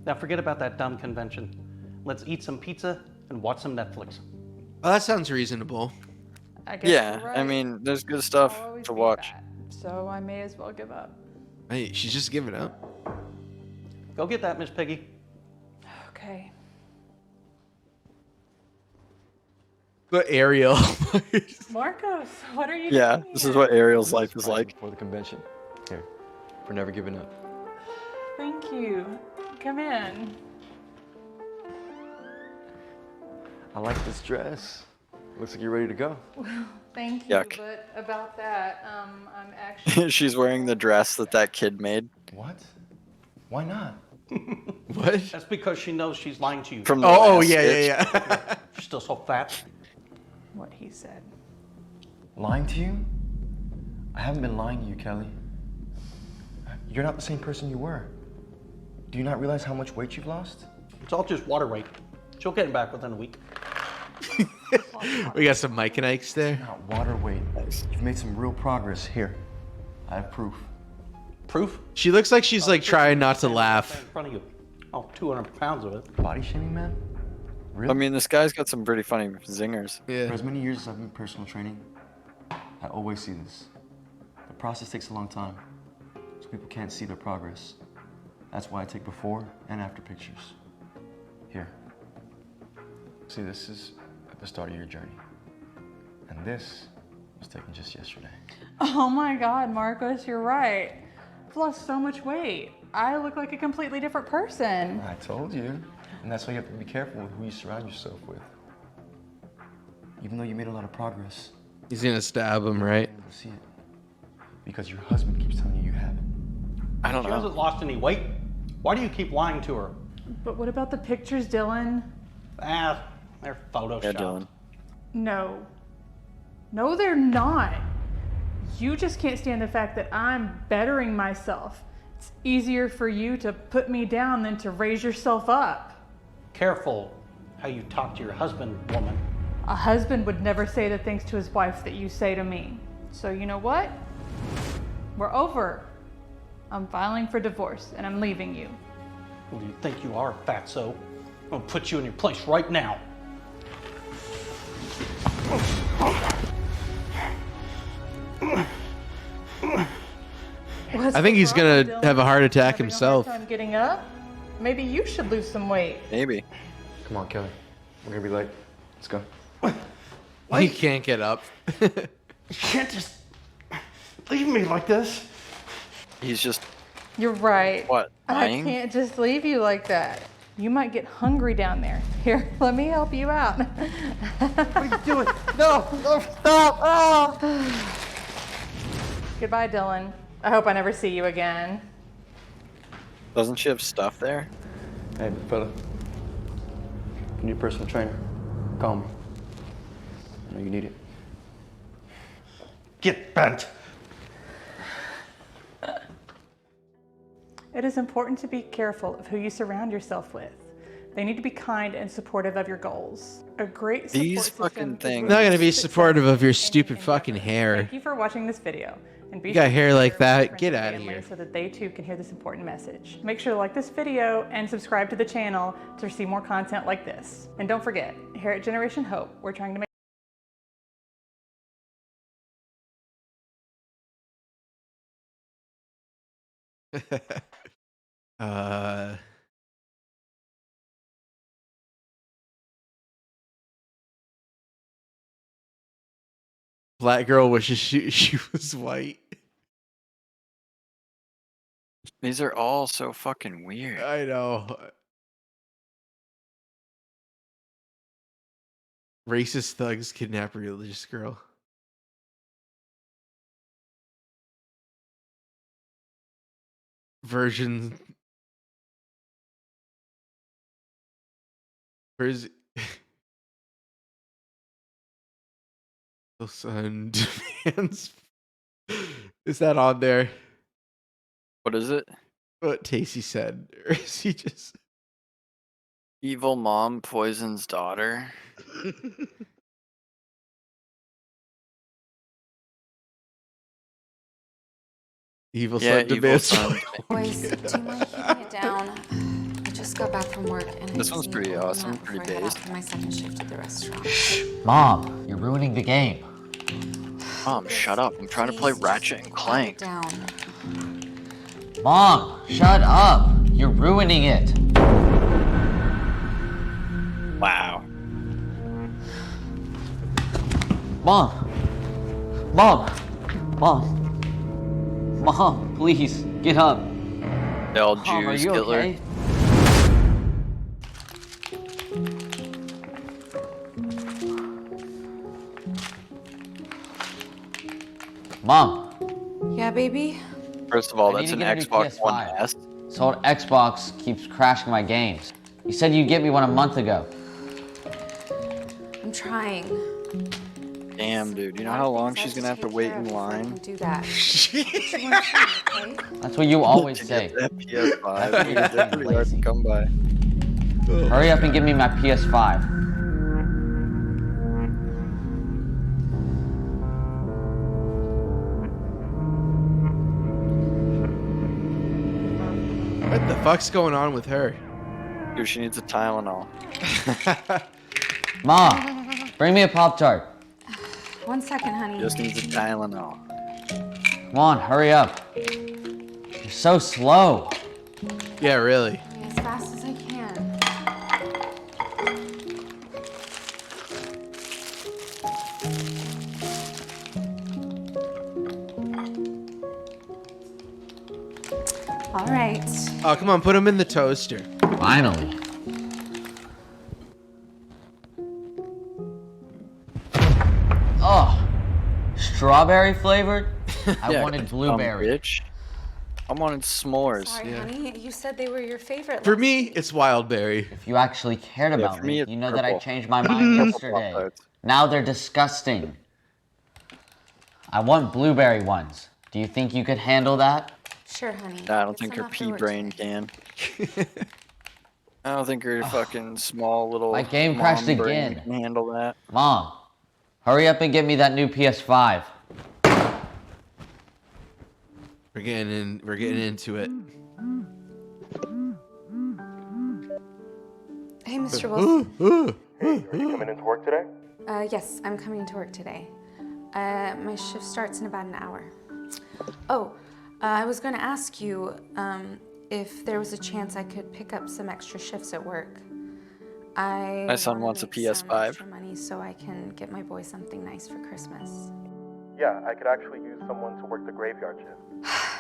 Now forget about that dumb convention. Let's eat some pizza and watch some Netflix. Oh, that sounds reasonable. I guess Yeah, you're right. I mean, there's good stuff I'll always to be watch. fat, so I may as well give up. Hey, she's just giving up. Go get that, Miss Piggy. Okay. But Ariel. Marcos, what are you Yeah, doing this here? is what Ariel's life is like. Before the convention. Here, for never giving up. Thank you. Come in. I like this dress. Looks like you're ready to go. Well, thank you, Yuck. but about that, I'm actually... She's wearing the dress that kid made. What? Why not? What? That's because she knows she's lying to you. From the Oh, last yeah, sketch. yeah. She's still so fat. What he said. Lying to you? I haven't been lying to you, Kelly. You're not the same person you were. Do you not realize how much weight you've lost? It's all just water weight. She'll get it back within a week. We got some Mike and Ike's there. Not water weight. You've made some real progress. Here, I have proof. Proof? She looks like she's like trying not to laugh. In front of you. Oh, 200 pounds of it. Body shaming, man? Really? I mean, this guy's got some pretty funny zingers. Yeah. For as many years as I've been personal training, I always see this. The process takes a long time, so people can't see their progress. That's why I take before and after pictures. Here. See, this is at the start of your journey. And this was taken just yesterday. Oh my God, Marcos, you're right. I've lost so much weight. I look like a completely different person. I told you. And that's why you have to be careful with who you surround yourself with. Even though you made a lot of progress. He's gonna stab him, right? You're able to see it. Because your husband keeps telling you you haven't. I don't She know. hasn't lost any weight. Why do you keep lying to her? But what about the pictures, Dylan? Ah, they're photoshopped. Yeah, Dylan. No. No, they're not. You just can't stand the fact that I'm bettering myself. It's easier for you to put me down than to raise yourself up. Careful how you talk to your husband, woman. A husband would never say the things to his wife that you say to me. So you know what? We're over. I'm filing for divorce and I'm leaving you. Who do you think you are, fatso? I'm gonna put you in your place right now. I think he's gonna have a heart attack himself. Time getting up? Maybe you should lose some weight. Maybe. Come on, Kelly. We're gonna be late. Let's go. He can't get up. You can't just leave me like this. He's just, You're right. what, I lying? can't just leave you like that. You might get hungry down there. Here, let me help you out. What are you doing? No, no, stop! Oh. Goodbye, Dylan. I hope I never see you again. Doesn't she have stuff there? Hey, fella. You need a personal trainer? Call me. I know you need it. Get bent. It is important to be careful of who you surround yourself with. They need to be kind and supportive of your goals. A great support These system fucking is things. I'm not gonna be supportive of your stupid fucking hair. Thank you for watching this video. And be You got sure to hair share like with that? your friends Get and outta family here. so that they too can hear this important message. Make sure to like this video and subscribe to the channel to see more content like this. And don't forget, here at Generation Hope, we're trying to make uh. Black girl wishes she was white. These are all so fucking weird. I know. Racist thugs kidnap a religious girl. Version. Where's the son demands? Is that on there? What is it? What Tacey said, or is he just Evil mom poisons daughter. evil Yeah, son evil demands? son. Boys, do you mind keeping it down? I just got back from work and I This just one's need pretty to warm awesome, up pretty before I head out based. for my second shift at the restaurant. Mom, you're ruining the game. Mom, shut up. I'm trying to play Ratchet and Clank. Down. Mom, shut up. You're ruining it. Wow. Mom. Mom, please, get up. They all Mom, are Jews, you Hitler. okay? Mom, Yeah, baby? First of all, I that's need an to get a new Xbox One PS5. S. this old Xbox keeps crashing my games. You said you'd get me one a month ago. I'm trying. Damn, dude. You know how long she's gonna have to wait in line? Do that. That's what you always To say. get that PS5. That's Dude, that's pretty hard to come by. Hurry up and give me my PS5. What the fuck's going on with her? Dude, she needs a Tylenol. Mom, bring me a Pop-Tart. 1 second, honey. Just needs a Tylenol. Come on, hurry up. You're so slow. Yeah, really. As fast as I can. All right. Oh, come on, put them in the toaster. Finally. Oh, strawberry flavored? I Yeah, wanted blueberry. Bitch. I wanted s'mores. Sorry, honey. You said they were your favorite. For me, it's wildberry. If you actually cared Yeah, about for me, me, it's you know that I purple. changed my mind Purple yesterday. Pop-Tarts. Now they're disgusting. I want blueberry ones. Do you think you could handle that? Sure, honey. Nah, I don't Get think some her after pea work brain can. I don't think her fucking small little My game mom crashed brain again. can handle that. Mom, hurry up and get me that new PS5. We're getting into it. Hey, Mr. Wilson. Hey, are you coming into work today? Yes, I'm coming to work today. My shift starts in about an hour. Oh, I was going to ask you if there was a chance I could pick up some extra shifts at work. My son wanna wants a make some PS5. extra money so I can get my boy something nice for Christmas. Yeah, I could actually use someone to work the graveyard shift.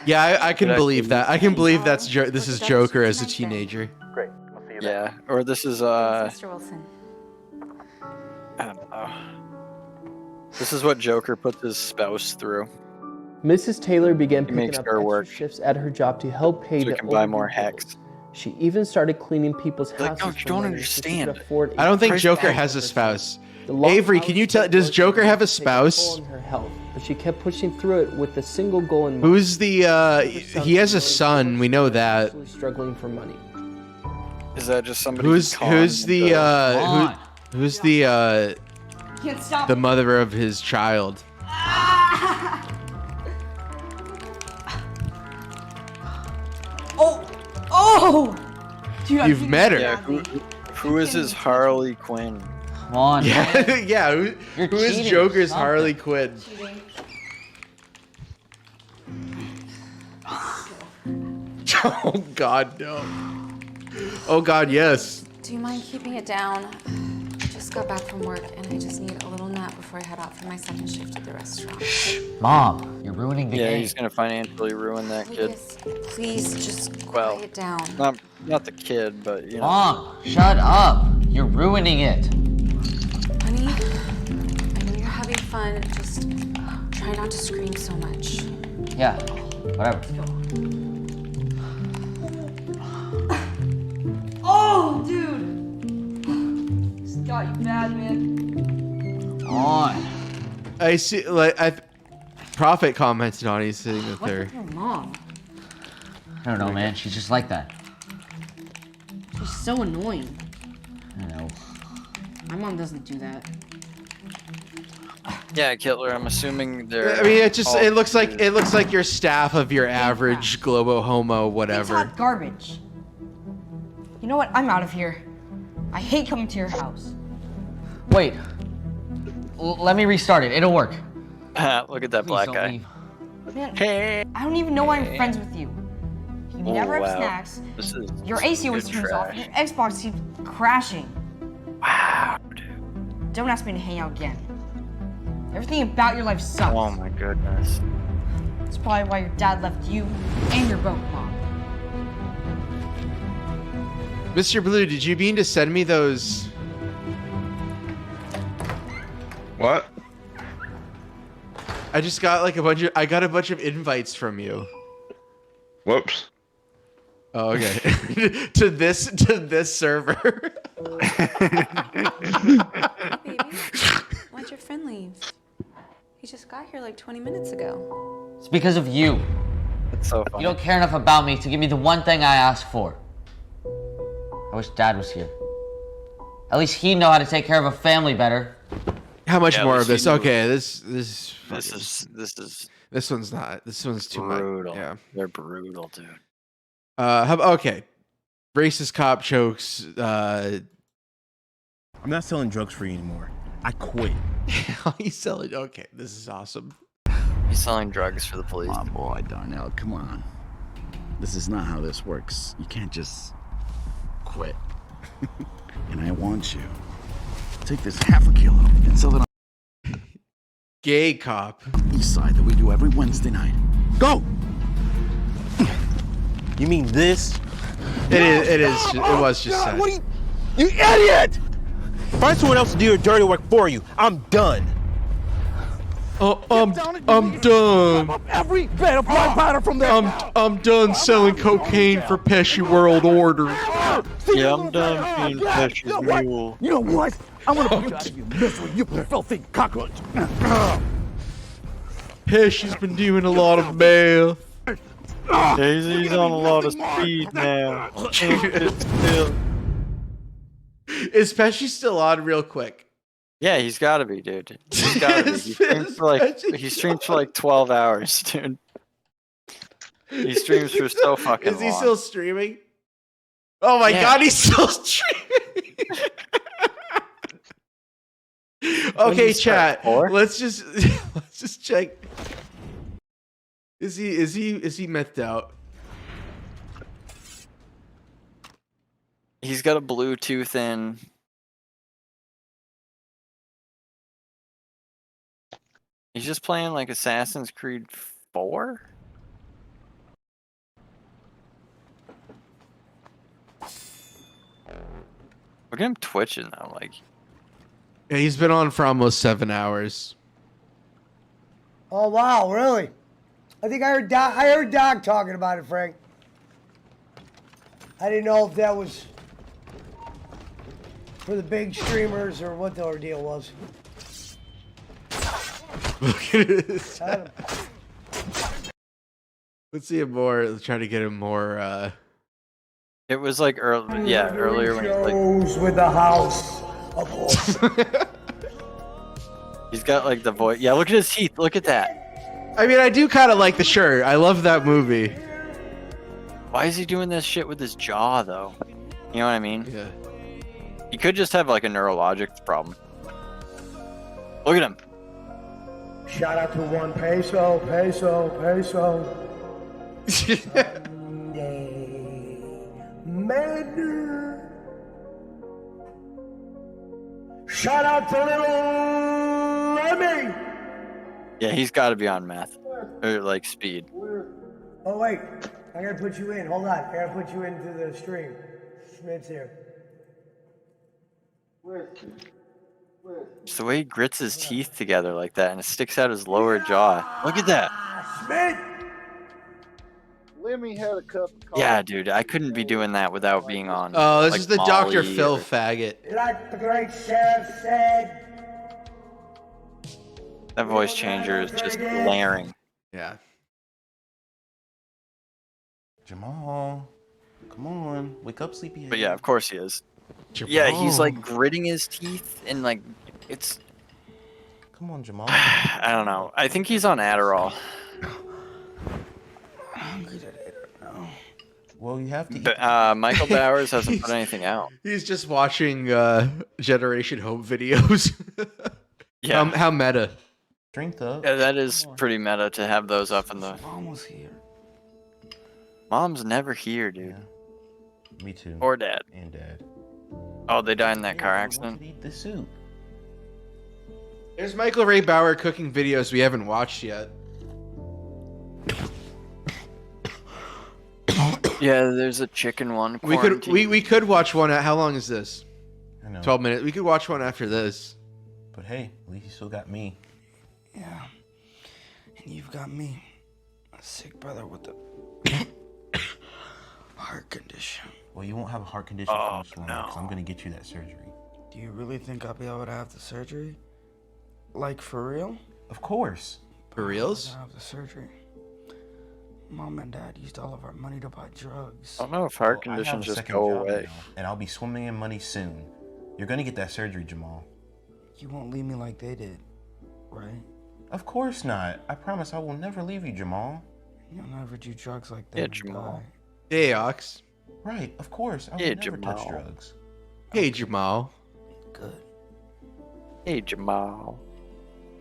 Yeah, I can Could I believe please- that. I can believe this is Joker as a teenager. Great, I'll see you then. Yeah, or this is Thanks, Mr. Wilson. I don't know. This is what Joker puts his spouse through. Mrs. Taylor began picking makes up her extra work. shifts at her job to help pay So we the can buy more overdue hacks. bills. She even started cleaning people's Like, houses. no, you for don't money so she could understand. afford I don't think a Joker house has for a herself. spouse. The long Avery, can you tell? Does Joker have a take a toll spouse? on her health, but she kept pushing through it with a single goal in mind. Who's the? He has a son. We know that. Actually struggling for money. Is that just somebody? Who's he conned the? into- Who's the? Can't stop. The mother of his child. Oh! Dude, You've met her. Yeah, who is his Harley Quinn? Come on. Yeah, yeah. Who is cheating, Joker's stop Harley it. Quinn? Oh God, no. Oh God, yes. Do you mind keeping it down? I just got back from work and I just need a little nap before I head out for my second shift at the restaurant. Mom, you're ruining the Yeah, game. he's gonna financially ruin that kid. Please just Well, quiet down. not the kid, but you know. Mom, shut up. You're ruining it. Honey, I know you're having fun. Just try not to scream so much. Yeah, whatever. Oh, dude! Scott, you bad, man. On. I see. Like, Prophet commented on. He's sitting with What's her. with your mom? I don't know, man. She's just like that. She's so annoying. I know. My mom doesn't do that. Yeah, Kittler. I'm assuming they're. I mean, it just all- it looks like your staff of your average globo homo It's whatever. hot garbage. You know what? I'm out of here. I hate coming to your house. Wait. Let me restart it. It'll work. Look at that black don't guy. leave. Man, Hey. I don't even know why I'm friends with you. You never have wow. snacks. This is Your AC always good turns off. And trash. your Xbox keeps crashing. Wow, Don't ask me to hang out again. Everything about your life sucks. Oh my goodness. That's probably why your dad left you and your broke mom. Mr. Blue, did you mean to send me those? What? I just got like I got a bunch of invites from you. Whoops. Oh, okay. to this server. Baby, why'd your friend leave? He just got here like 20 minutes ago. It's because of you. It's so funny. You don't care enough about me to give me the one thing I asked for. I wish Dad was here. At least he'd know how to take care of a family better. How much Yeah, more we of this? see- Okay, this one's not. This one's too brutal. much. Yeah. They're brutal, dude. Okay. Racist cop chokes. I'm not selling drugs for you anymore. I quit. He's selling. Okay, this is awesome. He's selling drugs for the police. My boy, Darnell, come on. This is not how this works. You can't just quit. And I want you to take this half a kilo and sell it on Gay cop. East Side that we do every Wednesday night. Go! You mean this? It was just God, said. what are you idiot! Find someone else to do your dirty work for you. I'm done. I'm done. Every bit of my powder from there. I'm done selling cocaine for Pesci World Order. Yeah, I'm done being Pesci's mule. You know what? I'm gonna put you out of your misery, you filthy cockroach. Pesci's been doing a lot of meth. He's on a lot of speed now. Still. Is Pesci still on real quick? Yeah, he's got to be, dude. He's got to be. He streams for like 12 hours, dude. He streams for so fucking long. Is he still streaming? Oh my Yeah. God, he's still streaming. Okay, chat. Let's just check. Is he methed out? He's got a Bluetooth in. He's just playing like Assassin's Creed 4? Look at him twitching now, like. Yeah, he's been on for almost 7 hours. Oh, wow, really? I think I heard Doc talking about it, Frank. I didn't know if that was for the big streamers or what the ordeal was. Look at this. Let's see him more. Let's try to get him more. It was like earlier when he like with the house of horror. He's got like the voice. Yeah, look at his teeth. Look at that. I mean, I do kind of like the shirt. I love that movie. Why is he doing this shit with his jaw though? You know what I mean? Yeah. He could just have like a neurologic problem. Look at him. Shout out to 1 peso. Sunday, Mander. Shout out to little Lemmy. Yeah, he's got to be on meth or like speed. Oh wait, I gotta put you in. Hold on, I gotta put you into the stream. Smith's here. Just the way he grits his teeth together like that and it sticks out his lower jaw. Look at that. Smith. Lemmy had a cup of coffee. Yeah, dude, I couldn't be doing that without being on. Oh, this like, is the Molly Dr. Phil or- faggot. Like the great sheriff said. That voice changer is just glaring. Yeah. Jamal, come on, wake up, sleepyhead. But yeah, of course he is. Yeah, he's like gritting his teeth and like it's. Come on, Jamal. I don't know. I think he's on Adderall. Well, you have to. But, Michael Bowers hasn't put anything out. He's just watching Generation Hope videos. Yeah. How meta. Drink up. Yeah, that is pretty meta to have those up in the. Mom was here. Mom's never here, dude. Me too. Or dad. And dad. Oh, they died in that car accident. Eat the soup. There's Michael Ray Bauer cooking videos we haven't watched yet. Yeah, there's a chicken one. We could quarantine. we could watch one. How long is this? I know. 12 minutes. We could watch one after this. But hey, at least you still got me. Yeah. And you've got me, a sick brother with a heart condition. Well, you won't have a heart condition for much longer because I'm gonna get you that surgery. Do you really think I'll be able to have the surgery? Like for real? Of course. For reals? I'll have the surgery. Mom and Dad used all of our money to buy drugs. I don't know if heart Well, I have conditions a just second go job away. now, and I'll be swimming in money soon. You're gonna get that surgery, Jamal. You won't leave me like they did, right? Of course not. I promise I will never leave you, Jamal. You'll never do drugs like that. Yeah, and Jamal. die. Hey, Ox. Right, of course. I will Yeah, never touch Jamal. drugs. Hey, Jamal. Good. Hey, Jamal.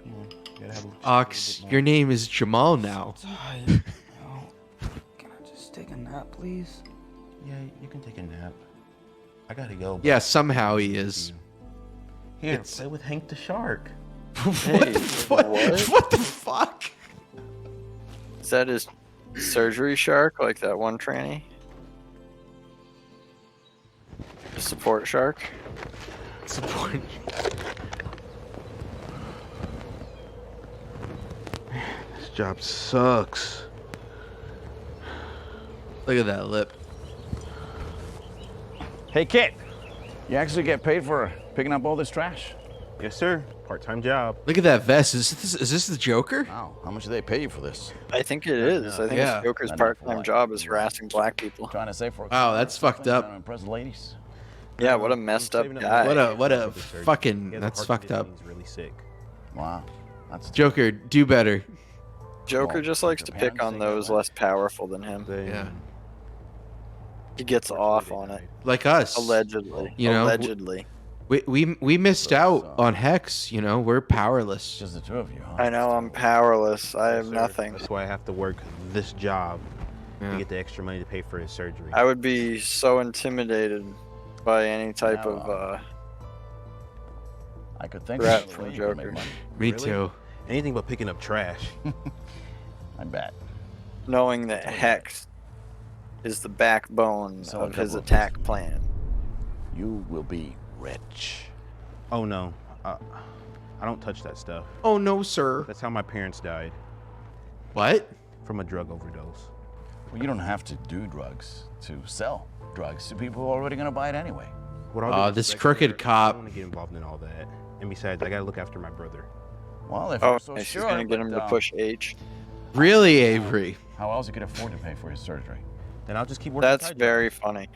Come on, you gotta have a Ox, your name is Jamal now. Tired. Can I just take a nap, please? Yeah, you can take a nap. I gotta go. but- Yeah, somehow he is. Here, It's- play with Hank the Shark. Hey, What? what? What the fuck? Is that his surgery shark, like that one tranny? The support shark? Support. This job sucks. Look at that lip. Hey, Kit. You actually get paid for picking up all this trash? Yes, sir. Part-time job. Look at that vest. Is this the Joker? Wow, how much do they pay you for this? I think it is. I think Yeah. it's Joker's Not enough for part-time what? job is harassing black people. Trying to save for a Wow, that's fucked up. trying to impress ladies. Yeah, what a messed up guy. What a fucking. That's fucked up. He's really sick. Wow, that's Joker, do better. Joker just likes to pick on those less powerful than him. Yeah. He gets off on it. Like us. Allegedly. You know, Allegedly. We missed out on Hex. You know, we're powerless. just the two of you, huh? I know I'm powerless. I have Sir, nothing. That's why I have to work this job Yeah. to get the extra money to pay for his surgery. I would be so intimidated by any type of I could think threat of a from way you could make Joker. money. Me Really? too. Anything but picking up trash. I bet. knowing that Hex is the backbone So of his double. attack plan. You will be rich. Oh no, I don't touch that stuff. Oh no, sir. That's how my parents died. What? from a drug overdose. Well, you don't have to do drugs to sell drugs to people who are already going to buy it anyway. This crooked cop. I don't want to get involved in all that. And besides, I got to look after my brother. Well, if Oh, you're so he's sure, gonna get him but, to push H. Really, Avery? How else you could afford to pay for his surgery? Then I'll just keep working. That's very funny.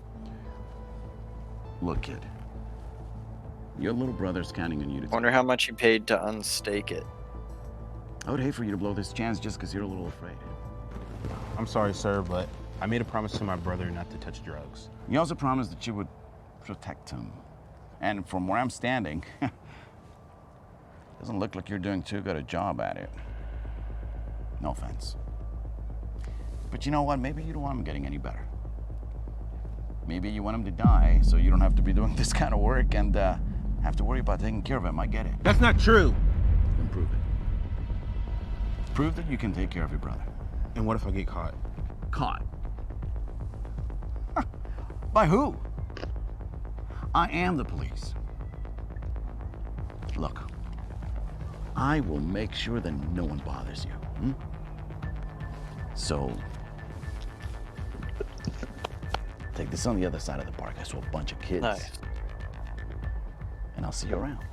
Look, kid. Your little brother's counting on you to. Wonder how much he paid to unstake it. I would hate for you to blow this chance just because you're a little afraid. I'm sorry, sir, but I made a promise to my brother not to touch drugs. You also promised that you would protect him. And from where I'm standing, doesn't look like you're doing too good a job at it. No offense. But you know what? Maybe you don't want him getting any better. Maybe you want him to die so you don't have to be doing this kind of work and have to worry about taking care of him. I get it. That's not true. Then prove it. Prove that you can take care of your brother. And what if I get caught? Caught? By who? I am the police. Look, I will make sure that no one bothers you. So, take this on the other side of the park. I saw a bunch of kids. Nice. And I'll see you around.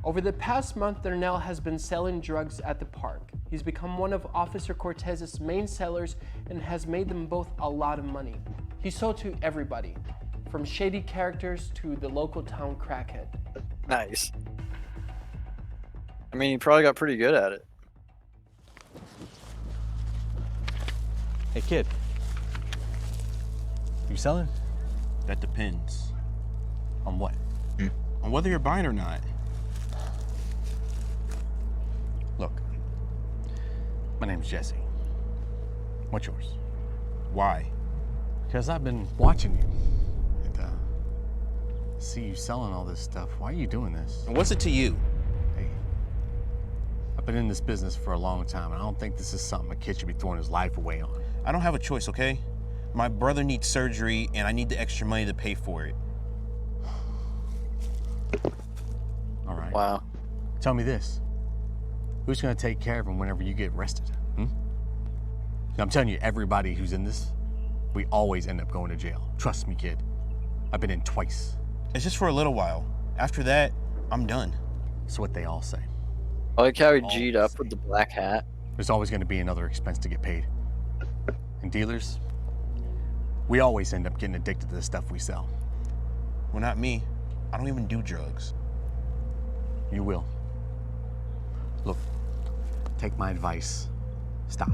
Over the past month, Darnell has been selling drugs at the park. He's become one of Officer Cortez's main sellers and has made them both a lot of money. He sold to everybody, from shady characters to the local town crackhead. Nice. I mean, he probably got pretty good at it. Hey, kid. You selling? That depends. On what? On whether you're buying or not. Look, my name's Jesse. What's yours? Why? Because I've been watching you and see you selling all this stuff. Why are you doing this? And what's it to you? Hey, I've been in this business for a long time, and I don't think this is something a kid should be throwing his life away on. I don't have a choice, okay? My brother needs surgery, and I need the extra money to pay for it. All right. Wow. Tell me this. Who's going to take care of him whenever you get arrested? I'm telling you, everybody who's in this, we always end up going to jail. Trust me, kid. I've been in twice. It's just for a little while. After that, I'm done. That's what they all say. I like how he G'd up with the black hat. There's always going to be another expense to get paid. And dealers, we always end up getting addicted to the stuff we sell. Well, not me. I don't even do drugs. You will. Look, take my advice. Stop.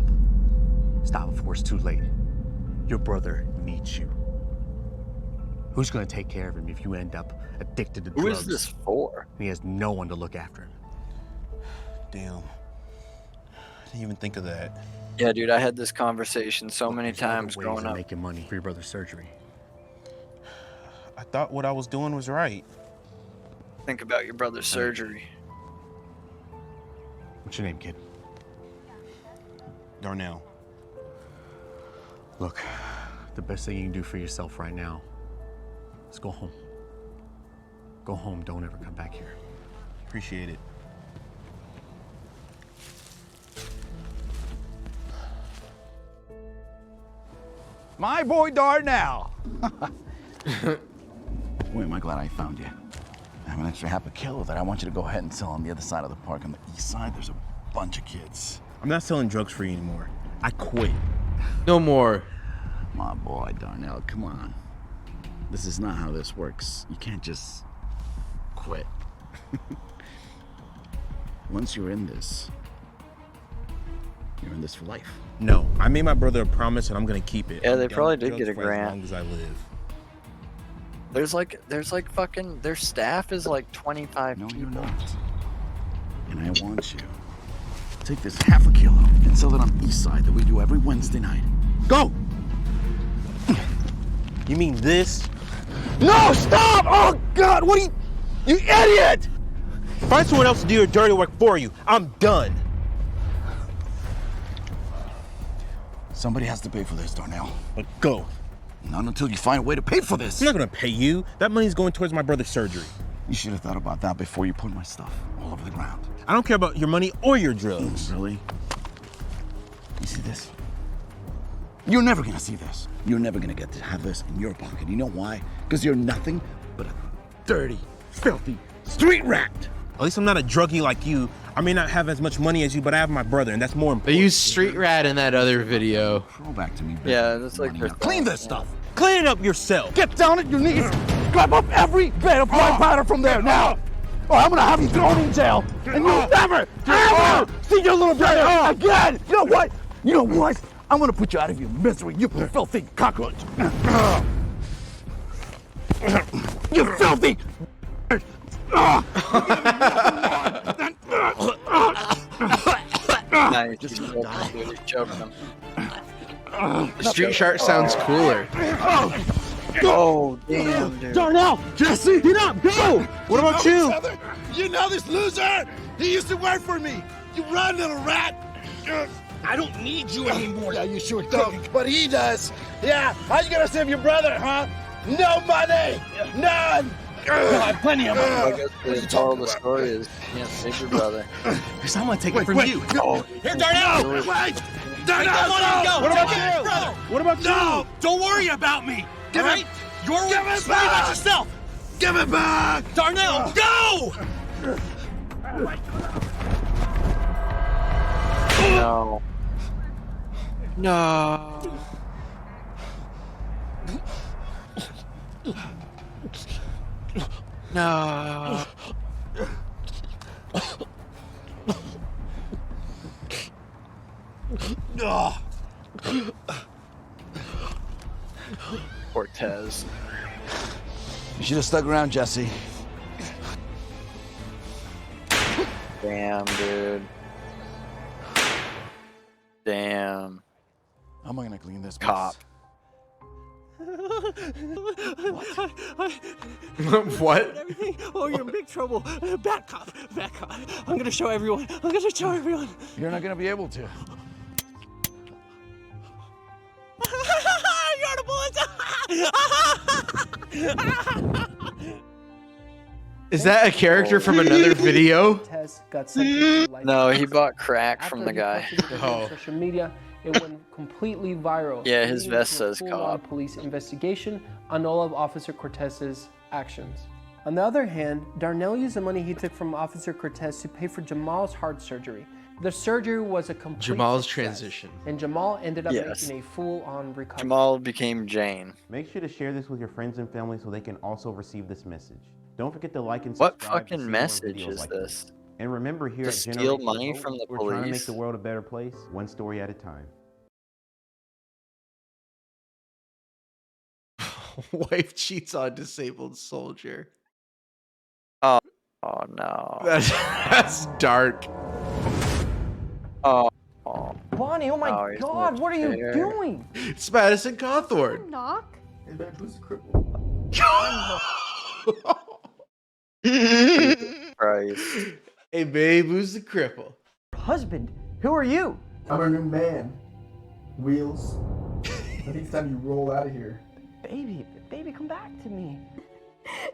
Stop before it's too late. Your brother needs you. Who's going to take care of him if you end up addicted to drugs? Who is this for? And he has no one to look after him. Damn. I didn't even think of that. Yeah, dude, I had this conversation so many times Ways growing of up. making money for your brother's surgery. I thought what I was doing was right. Think about your brother's surgery. What's your name, kid? Darnell. Look, the best thing you can do for yourself right now is go home. Go home. Don't ever come back here. Appreciate it. My boy Darnell. Boy, am I glad I found you. I have an extra half a kilo that I want you to go ahead and sell on the other side of the park. On the east side, there's a bunch of kids. I'm not selling drugs for you anymore. I quit. No more. My boy Darnell, come on. This is not how this works. You can't just quit. Once you're in this, you're in this for life. No, I made my brother a promise and I'm gonna keep it. Yeah, I'm they down probably with did drugs get a for grant. As long as I live. There's like fucking, their staff is like 25 No, people. you're not. And I want you to take this half a kilo and sell it on the east side that we do every Wednesday night. Go! You mean this? No, stop! Oh, God, what are you idiot! Find someone else to do your dirty work for you. I'm done. Somebody has to pay for this, Darnell. But go. Not until you find a way to pay for this. I'm not gonna pay you. That money's going towards my brother's surgery. You should have thought about that before you put my stuff all over the ground. I don't care about your money or your drugs. Really? You see this? You're never gonna see this. You're never gonna get to have this in your pocket. You know why? Because you're nothing but a dirty, filthy street rat. At least I'm not a druggie like you. I may not have as much money as you, but I have my brother, and that's more important. They used street rat in that other video. Throw back to me. Yeah, that's like Clean this stuff. Clean it up yourself. Get down at your knees. Grab up every bit of white powder from there now. Or I'm gonna have you thrown in jail, and you'll never, ever see your little brother again. You know what? You know what? I'm gonna put you out of your misery, you filthy cockroach. You filthy. Nice. He's choking him. The street shark sounds cooler. Oh, damn, dude. Darnell! Jesse! Get up! Go! What about you? You know this loser? He used to work for me. You run, little rat. I don't need you anymore. Yeah, you sure don't. But he does. Yeah, how you gonna save your brother, huh? No money! None! I have plenty of money. I guess the moral of the story is you can't save your brother. Because I'm gonna take it from you. No. Here, Darnell! Wait! Darnell, No! What about you? Brother? What about No! you? Don't worry about me. Give all it- right? You're give it worried back! about yourself. Give it back! Darnell, go! No. No. No. Cortez. You should have stuck around, Jesse. Damn, dude. Damn. How am I gonna clean this cop? What? Everything. Oh, you're in big trouble. Bad cop. Bad cop. I'm gonna show everyone. I'm gonna show everyone. You're not gonna be able to. You're the bullets. Is that a character from another video? Tess got sentenced to life. No, he bought crack from After the guy. he posted the video on social media, it went completely viral. Yeah, his leading vest to a says full-on cop. police investigation on all of Officer Cortez's actions. On the other hand, Darnell used the money he took from Officer Cortez to pay for Jamal's heart surgery. The surgery was a complete Jamal's success, transition. and Jamal ended up Yes. making a full-on recovery. Jamal became Jane. Make sure to share this with your friends and family so they can also receive this message. Don't forget to like and What subscribe. to fucking see more message videos is like this? And remember, here To at steal Generation money Hope, from the we're trying to make police? the world a better place, one story at a time. Wife cheats on disabled soldier. Oh no. That's dark. Oh. Bonnie, oh my Oh, he's God, what are you there. doing? It's Madison Cawthorn. Knock. Christ. Hey babe, who's the cripple? Husband, who are you? I'm a new man. Wheels. I think it's time you roll out of here. Baby, come back to me.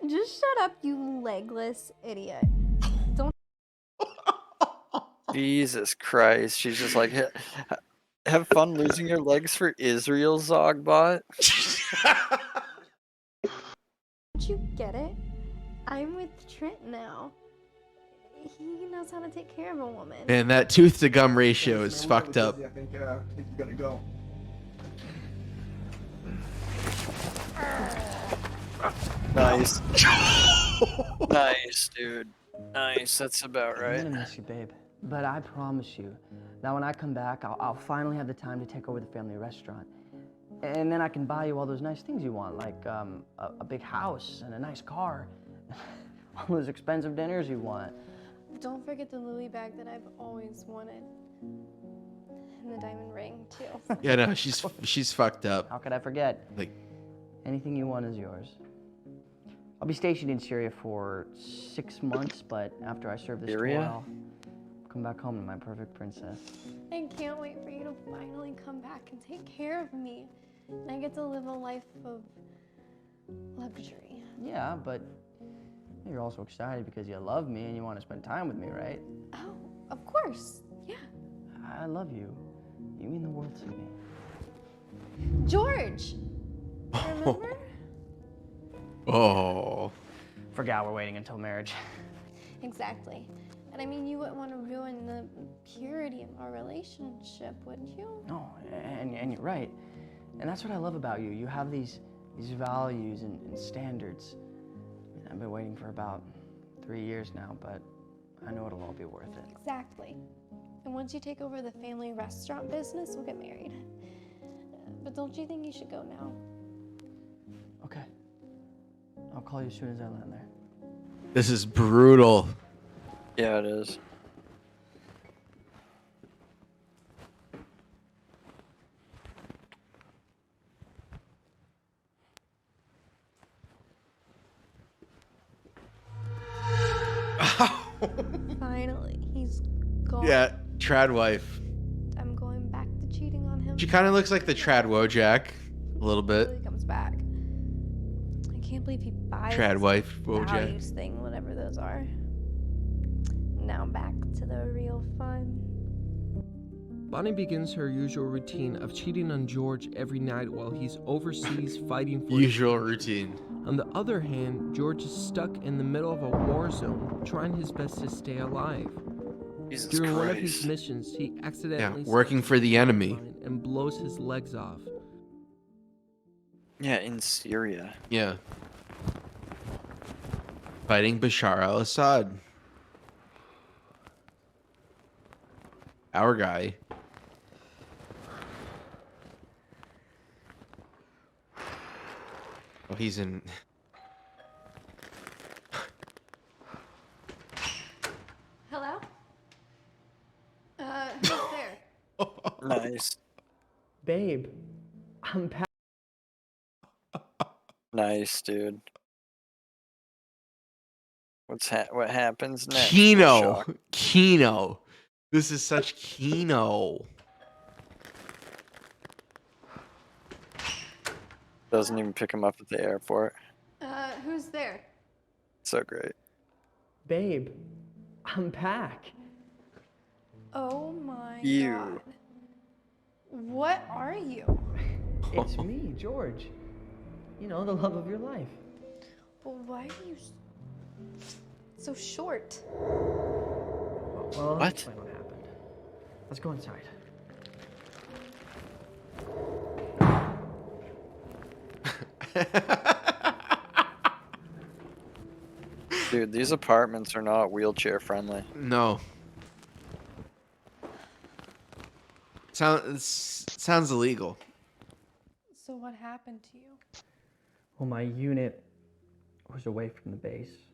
Just shut up, you legless idiot. Don't. Jesus Christ. She's just like, have fun losing your legs for Israel, Zogbot. Don't you get it? I'm with Trent now. He knows how to take care of a woman. Man, that tooth to gum ratio is fucked up. I think you gotta go. Nice. Nice, dude. Nice. That's about I'm right. gonna miss you, babe. But I promise you, that when I come back, I'll finally have the time to take over the family restaurant. And then I can buy you all those nice things you want, like a big house and a nice car. All those expensive dinners you want. Don't forget the Louis bag that I've always wanted. And the diamond ring, too. Yeah, no, she's fucked up. How could I forget? Like, anything you want is yours. I'll be stationed in Syria for 6 months, but after I serve this tour, Syria? I'll Welcome back home to my perfect princess. I can't wait for you to finally come back and take care of me. And I get to live a life of luxury. Yeah, but you're also excited because you love me and you want to spend time with me, right? Oh, of course. Yeah. I love you. You mean the world to me. George! Remember? Oh. Forgot we're waiting until marriage. Exactly. And I mean, you wouldn't want to ruin the purity of our relationship, would you? No, and you're right. And that's what I love about you. You have these values and standards. I mean, I've been waiting for about 3 years now, but I know it'll all be worth it. Exactly. And once you take over the family restaurant business, we'll get married. But don't you think you should go now? Okay. I'll call you as soon as I land there. This is brutal. Yeah, it is. Finally, he's gone. Yeah, trad wife. I'm going back to cheating on him. She kind of looks like the trad Wojak a little bit. He comes back. I can't believe he buys Trad wife Wojak. values thing, whatever those are. Now back to the real fun. Bonnie begins her usual routine of cheating on George every night while he's overseas fighting for Usual routine. On the other hand, George is stuck in the middle of a war zone, trying his best to stay alive. Jesus During one of Christ. his missions, he Yeah, accidentally working for the enemy. and blows his legs off. Yeah, in Syria. Yeah. Fighting Bashar al-Assad. Our guy. Oh, he's in. Hello? Who's there? Nice. Babe, I'm back. Nice, dude. What happens next? Kino. Shock. Kino. This is such Kino. Doesn't even pick him up at the airport. Who's there? So great. Babe, I'm back. Oh my You. god. What are you? It's me, George. You know, the love of your life. But why are you so short? Well, let me explain what happened. Let's go inside. Dude, these apartments are not wheelchair friendly. No. Sounds illegal. So what happened to you? Well, my unit was away from the base,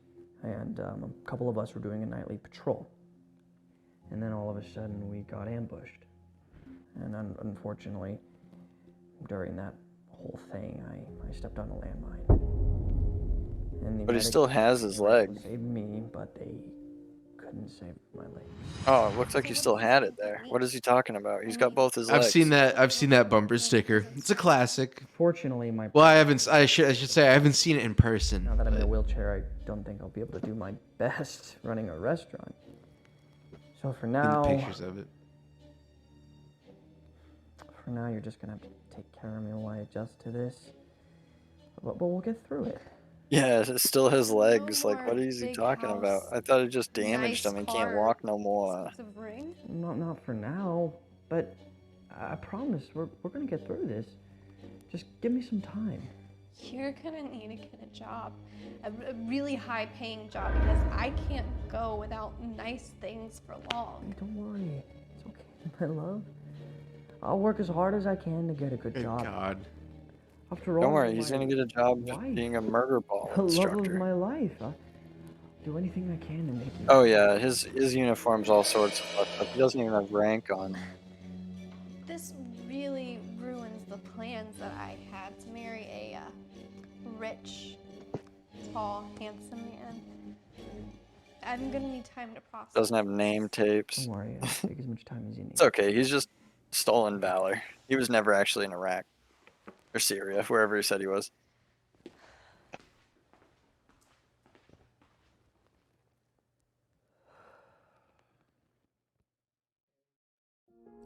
and a couple of us were doing a nightly patrol. And then all of a sudden, we got ambushed. And unfortunately, during that whole thing, I stepped on a landmine. And the But he medics still has his leg. saved me, but they couldn't save my leg. Oh, it looks like he still had it there. What is he talking about? He's got both his legs. I've seen that bumper sticker. It's a classic. Fortunately, Well, I should say I haven't seen it in person. Now that I'm in a wheelchair, I don't think I'll be able to do my best running a restaurant. So for now, Pictures of it. for now, you're just gonna have to take care of me while I adjust to this. But we'll get through it. Yeah, it's still his legs. Like, what is he big talking house, about? I thought it just damaged nice him and can't car, walk no more. expensive ring? Not for now, but I promise we're gonna get through this. Just give me some time. You're gonna need to get a job, a really high-paying job, because I can't go without nice things for long. Don't worry, it's okay, my love. I'll work as hard as I can to get a good job. God. After all, Don't worry, he's my gonna get a job wife, being a murder ball the love of instructor. my life. I'll do anything I can to make you. Oh yeah, his uniform's all sorts of fucked up. He doesn't even have rank on. This really ruins the plans that I had to marry a rich, tall, handsome man. I'm gonna need time to process. Doesn't have name tapes. Don't worry, I'll take as much time as you need. It's okay. He's just stolen valor. He was never actually in Iraq or Syria, wherever he said he was.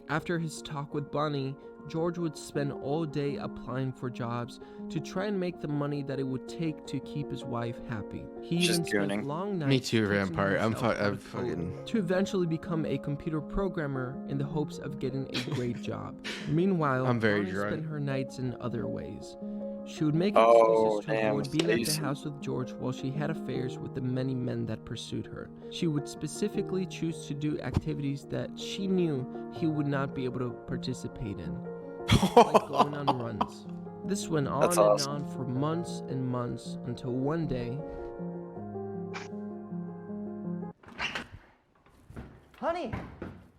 After his talk with Bonnie, George would spend all day applying for jobs to try and make the money that it would take to keep his wife happy. He Just even spent gooning. long nights Me too, teaching Rampart. I'm himself fucking. to eventually become a computer programmer in the hopes of getting a great job. Meanwhile, I'm very Bonnie drunk. spent her nights in other ways. She would make Oh, excuses to damn, avoid being at the Stacy. house with George while she had affairs with the many men that pursued her. She would specifically choose to do activities that she knew he would not be able to participate in, like going on runs. This went on That's and awesome. on for months and months until one day, Honey,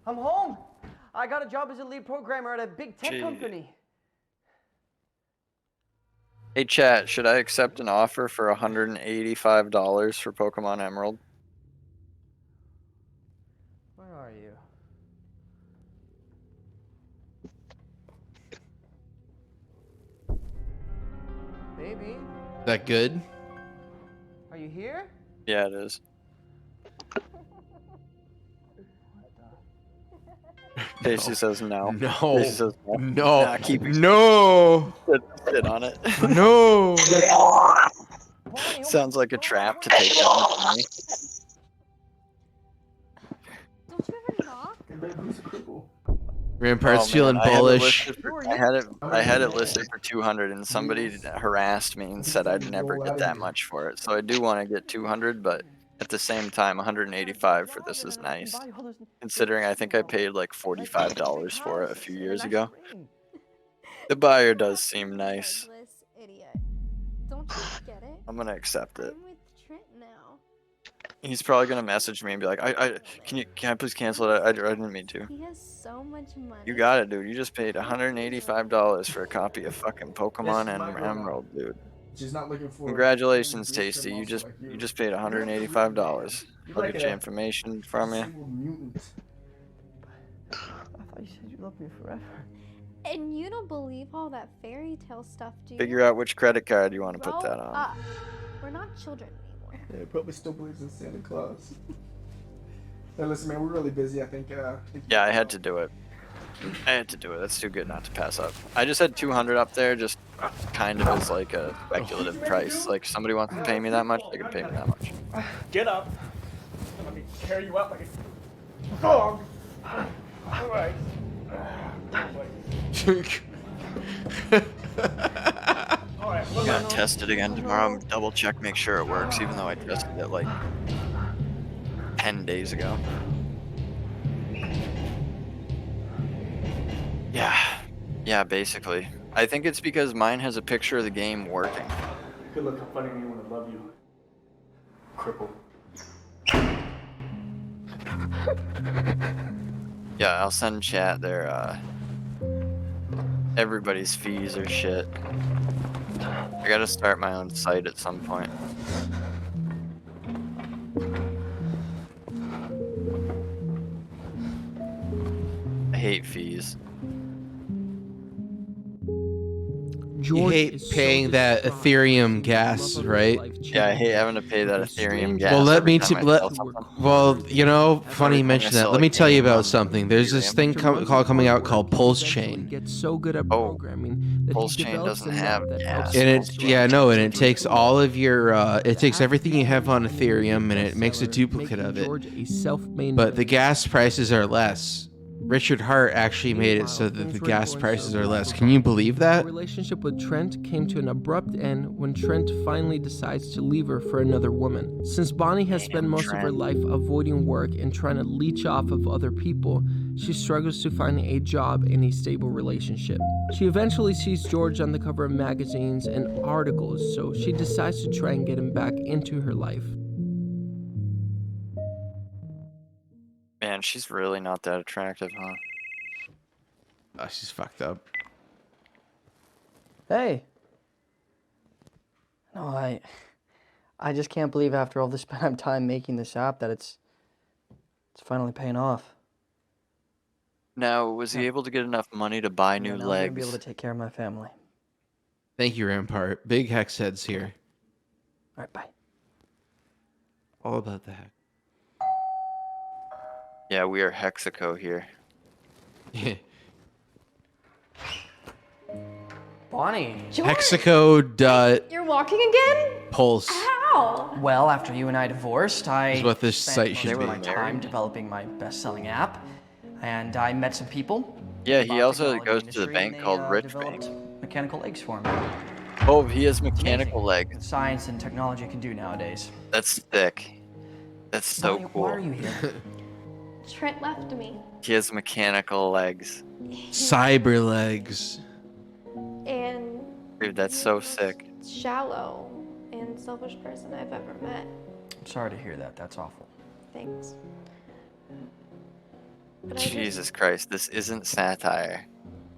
I'm home. I got a job as a lead programmer at a big tech Gee. company. Hey chat, should I accept an offer for $185 for Pokemon Emerald? Where are you? Baby, That good? are you here? Yeah, it is. Casey says no. No. Casey says no. No. Nah, keep it. No. Sit on it. No. Sounds like a trap to take down the money. Don't you ever knock? Rampart's Oh, feeling man, I had it bullish. listed for- I had it listed for 200, and somebody harassed me and said I'd never get that much for it. So I do want to get 200, but at the same time, 185 for this is nice, considering I think I paid like $45 for it a few years ago. The buyer does seem nice. Douglas, idiot. Don't you get it? I'm gonna accept it. I'm with Trent now. He's probably gonna message me and be like, can I please cancel it? I didn't mean to. He has so much money. You got it, dude. You just paid $185 for a copy of fucking Pokemon and Emerald, dude. She's not looking for. Congratulations, Tasty. You just paid $185. I'll get your information from you. I thought you said you loved me forever. And you don't believe all that fairy tale stuff, do you? Figure out which credit card you want to put Grow that on. up. We're not children anymore. Yeah, probably still believes in Santa Claus. Hey, listen, man, we're really busy. I think. Yeah, I had to do it. That's too good not to pass up. I just had 200 up there, just kind of as like a speculative price. Like, if somebody wants to pay me that much, they can pay me that much. Get up. Let me carry you up like a dog. All right. I'm gonna test it again tomorrow. Double check, make sure it works, even though I tested it like 10 days ago. Yeah, basically. I think it's because mine has a picture of the game working. Good luck on finding anyone to love you. Cripple. Yeah, I'll send chat their everybody's fees or shit. I gotta start my own site at some point. I hate fees. You hate paying that Ethereum gas, right? Yeah, I hate having to pay that Ethereum gas. Well, let every me. time I sell something. Well, you know, funny you time I mention that. sell Let a me tell you game about on something. There's this thing coming out called Pulse Chain, gets so good at programming that Pulse he Chain develops doesn't a net have that gas. helps and it bolster yeah our no, and it relationship. takes all of your it takes everything you have on Ethereum and it makes a duplicate of it. George a self-made But the gas prices are less. Richard Hart actually made it so that the gas prices are less. Can you believe Our that? relationship with Trent came to an abrupt end when Trent finally decides to leave her for another woman. Since Bonnie has spent most of her life avoiding work and trying to leech off of other people, she struggles to find a job and a stable relationship. She eventually sees George on the cover of magazines and articles, so she decides to try and get him back into her life. Man, she's really not that attractive, huh? Oh, she's fucked up. Hey. No, I just can't believe after all this time making this app that it's finally paying off. Now, was he able to get enough money to buy new Now I'm gonna be able legs? to take care of my family. Thank you, Rampart. Big Hex heads here. All right, bye. All about the hex. Yeah, we are Hexaco here. Bonnie. Hexaco. You're walking again? Pulse. How? Well, after you and I divorced, I Is what this spent site most should of be. my time developing my best-selling app, and I met some people. Yeah, he about also technology goes to the industry, bank and called they, Rich developed Bank. mechanical legs for me. Oh, he has mechanical legs. What science and technology can do nowadays. That's thick. That's so Bonnie, cool. why are you here? Trent left me. He has mechanical legs. Cyber legs. And Dude, that's so sick. shallow and selfish person I've ever met. I'm sorry to hear that. That's awful. Thanks. But I just- Jesus Christ, this isn't satire.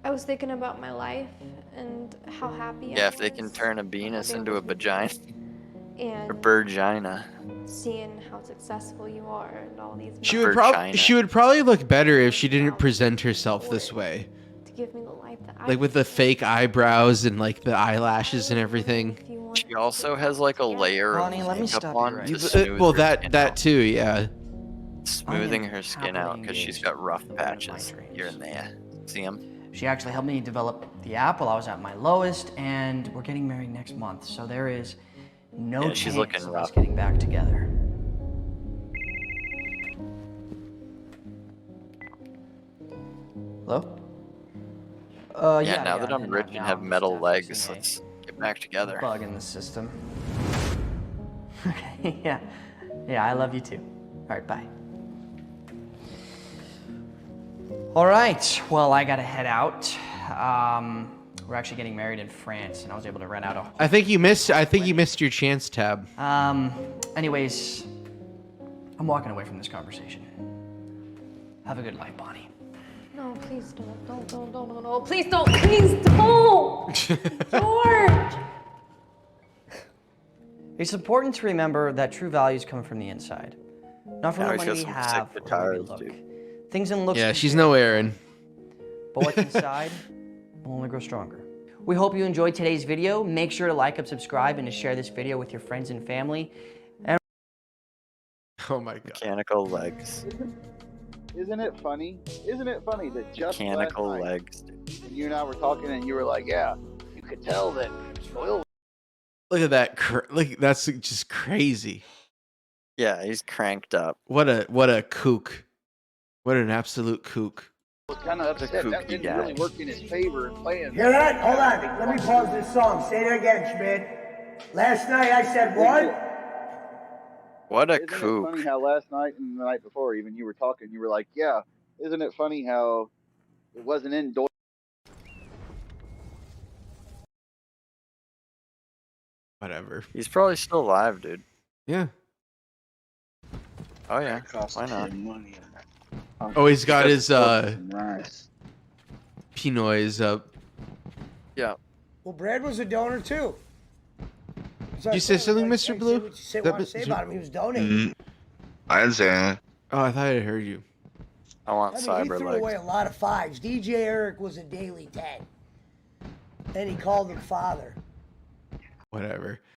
I was thinking about my life and how happy Yeah, I if they can was turn a penis having into a vagina. Or and virgina. seeing how successful you are and all these She would probably Virginia. she would probably look better if she didn't present herself this way. to give me the life that I Like with the fake eyebrows and like the eyelashes and everything. She also has like a layer Bonnie, of let me makeup stop you on right to there. smooth Well, her skin that out. too, yeah. Smoothing her skin out because she's got rough patches here and there. See them? She actually helped me develop the app while I was at my lowest, and we're getting married next month, so there is no Yeah, chance she's looking of us rough. getting back together. Hello? Yeah, now that I'm rich and have metal legs, fixing let's get back together. Bug in the system. Okay, yeah. Yeah, I love you too. All right, bye. All right, well, I gotta head out. We're actually getting married in France, and I was able to rent out a. I think you missed your chance, Tab. Anyways, I'm walking away from this conversation. Have a good life, Bonnie. No, please don't. No. Please don't. Please don't. George. It's important to remember that true values come from the inside, not from Now the he's money got we some have sick or where we guitars, look. dude. Things in looks. Yeah, can she's change, no Aaron. but what's inside will only grow stronger. We hope you enjoyed today's video. Make sure to like and subscribe and to share this video with your friends and family. And Oh my god. Mechanical legs. Isn't it funny? Isn't it funny that just Mechanical last night, legs. and you and I were talking, and you were like, "Yeah, you could tell that oil." Look at that. Like that's just crazy. Yeah, he's cranked up. What a kook. What an absolute kook. Was kind of upset. That kooky didn't guy. really work in his favor in playing. Hear that? Hold on. Let me pause this song. Say that again, Schmidt. Last night I said what? What a Isn't it kook. funny how last night and the night before, even you were talking, you were like, "Yeah, isn't it funny how it wasn't indoor?" Whatever. He's probably still alive, dude. Yeah. Oh yeah. Why not? Oh, he's got his Nice. Pinoys up. Yeah. Well, Brad was a donor too. So Did you say something, Mr. Blue? What you say, want to say about him? He was donating. I didn't say anything. Oh, I thought I heard you. I want I mean, he cyber threw legs. away a lot of fives. DJ Eric was a daily 10. And he called him father. Whatever.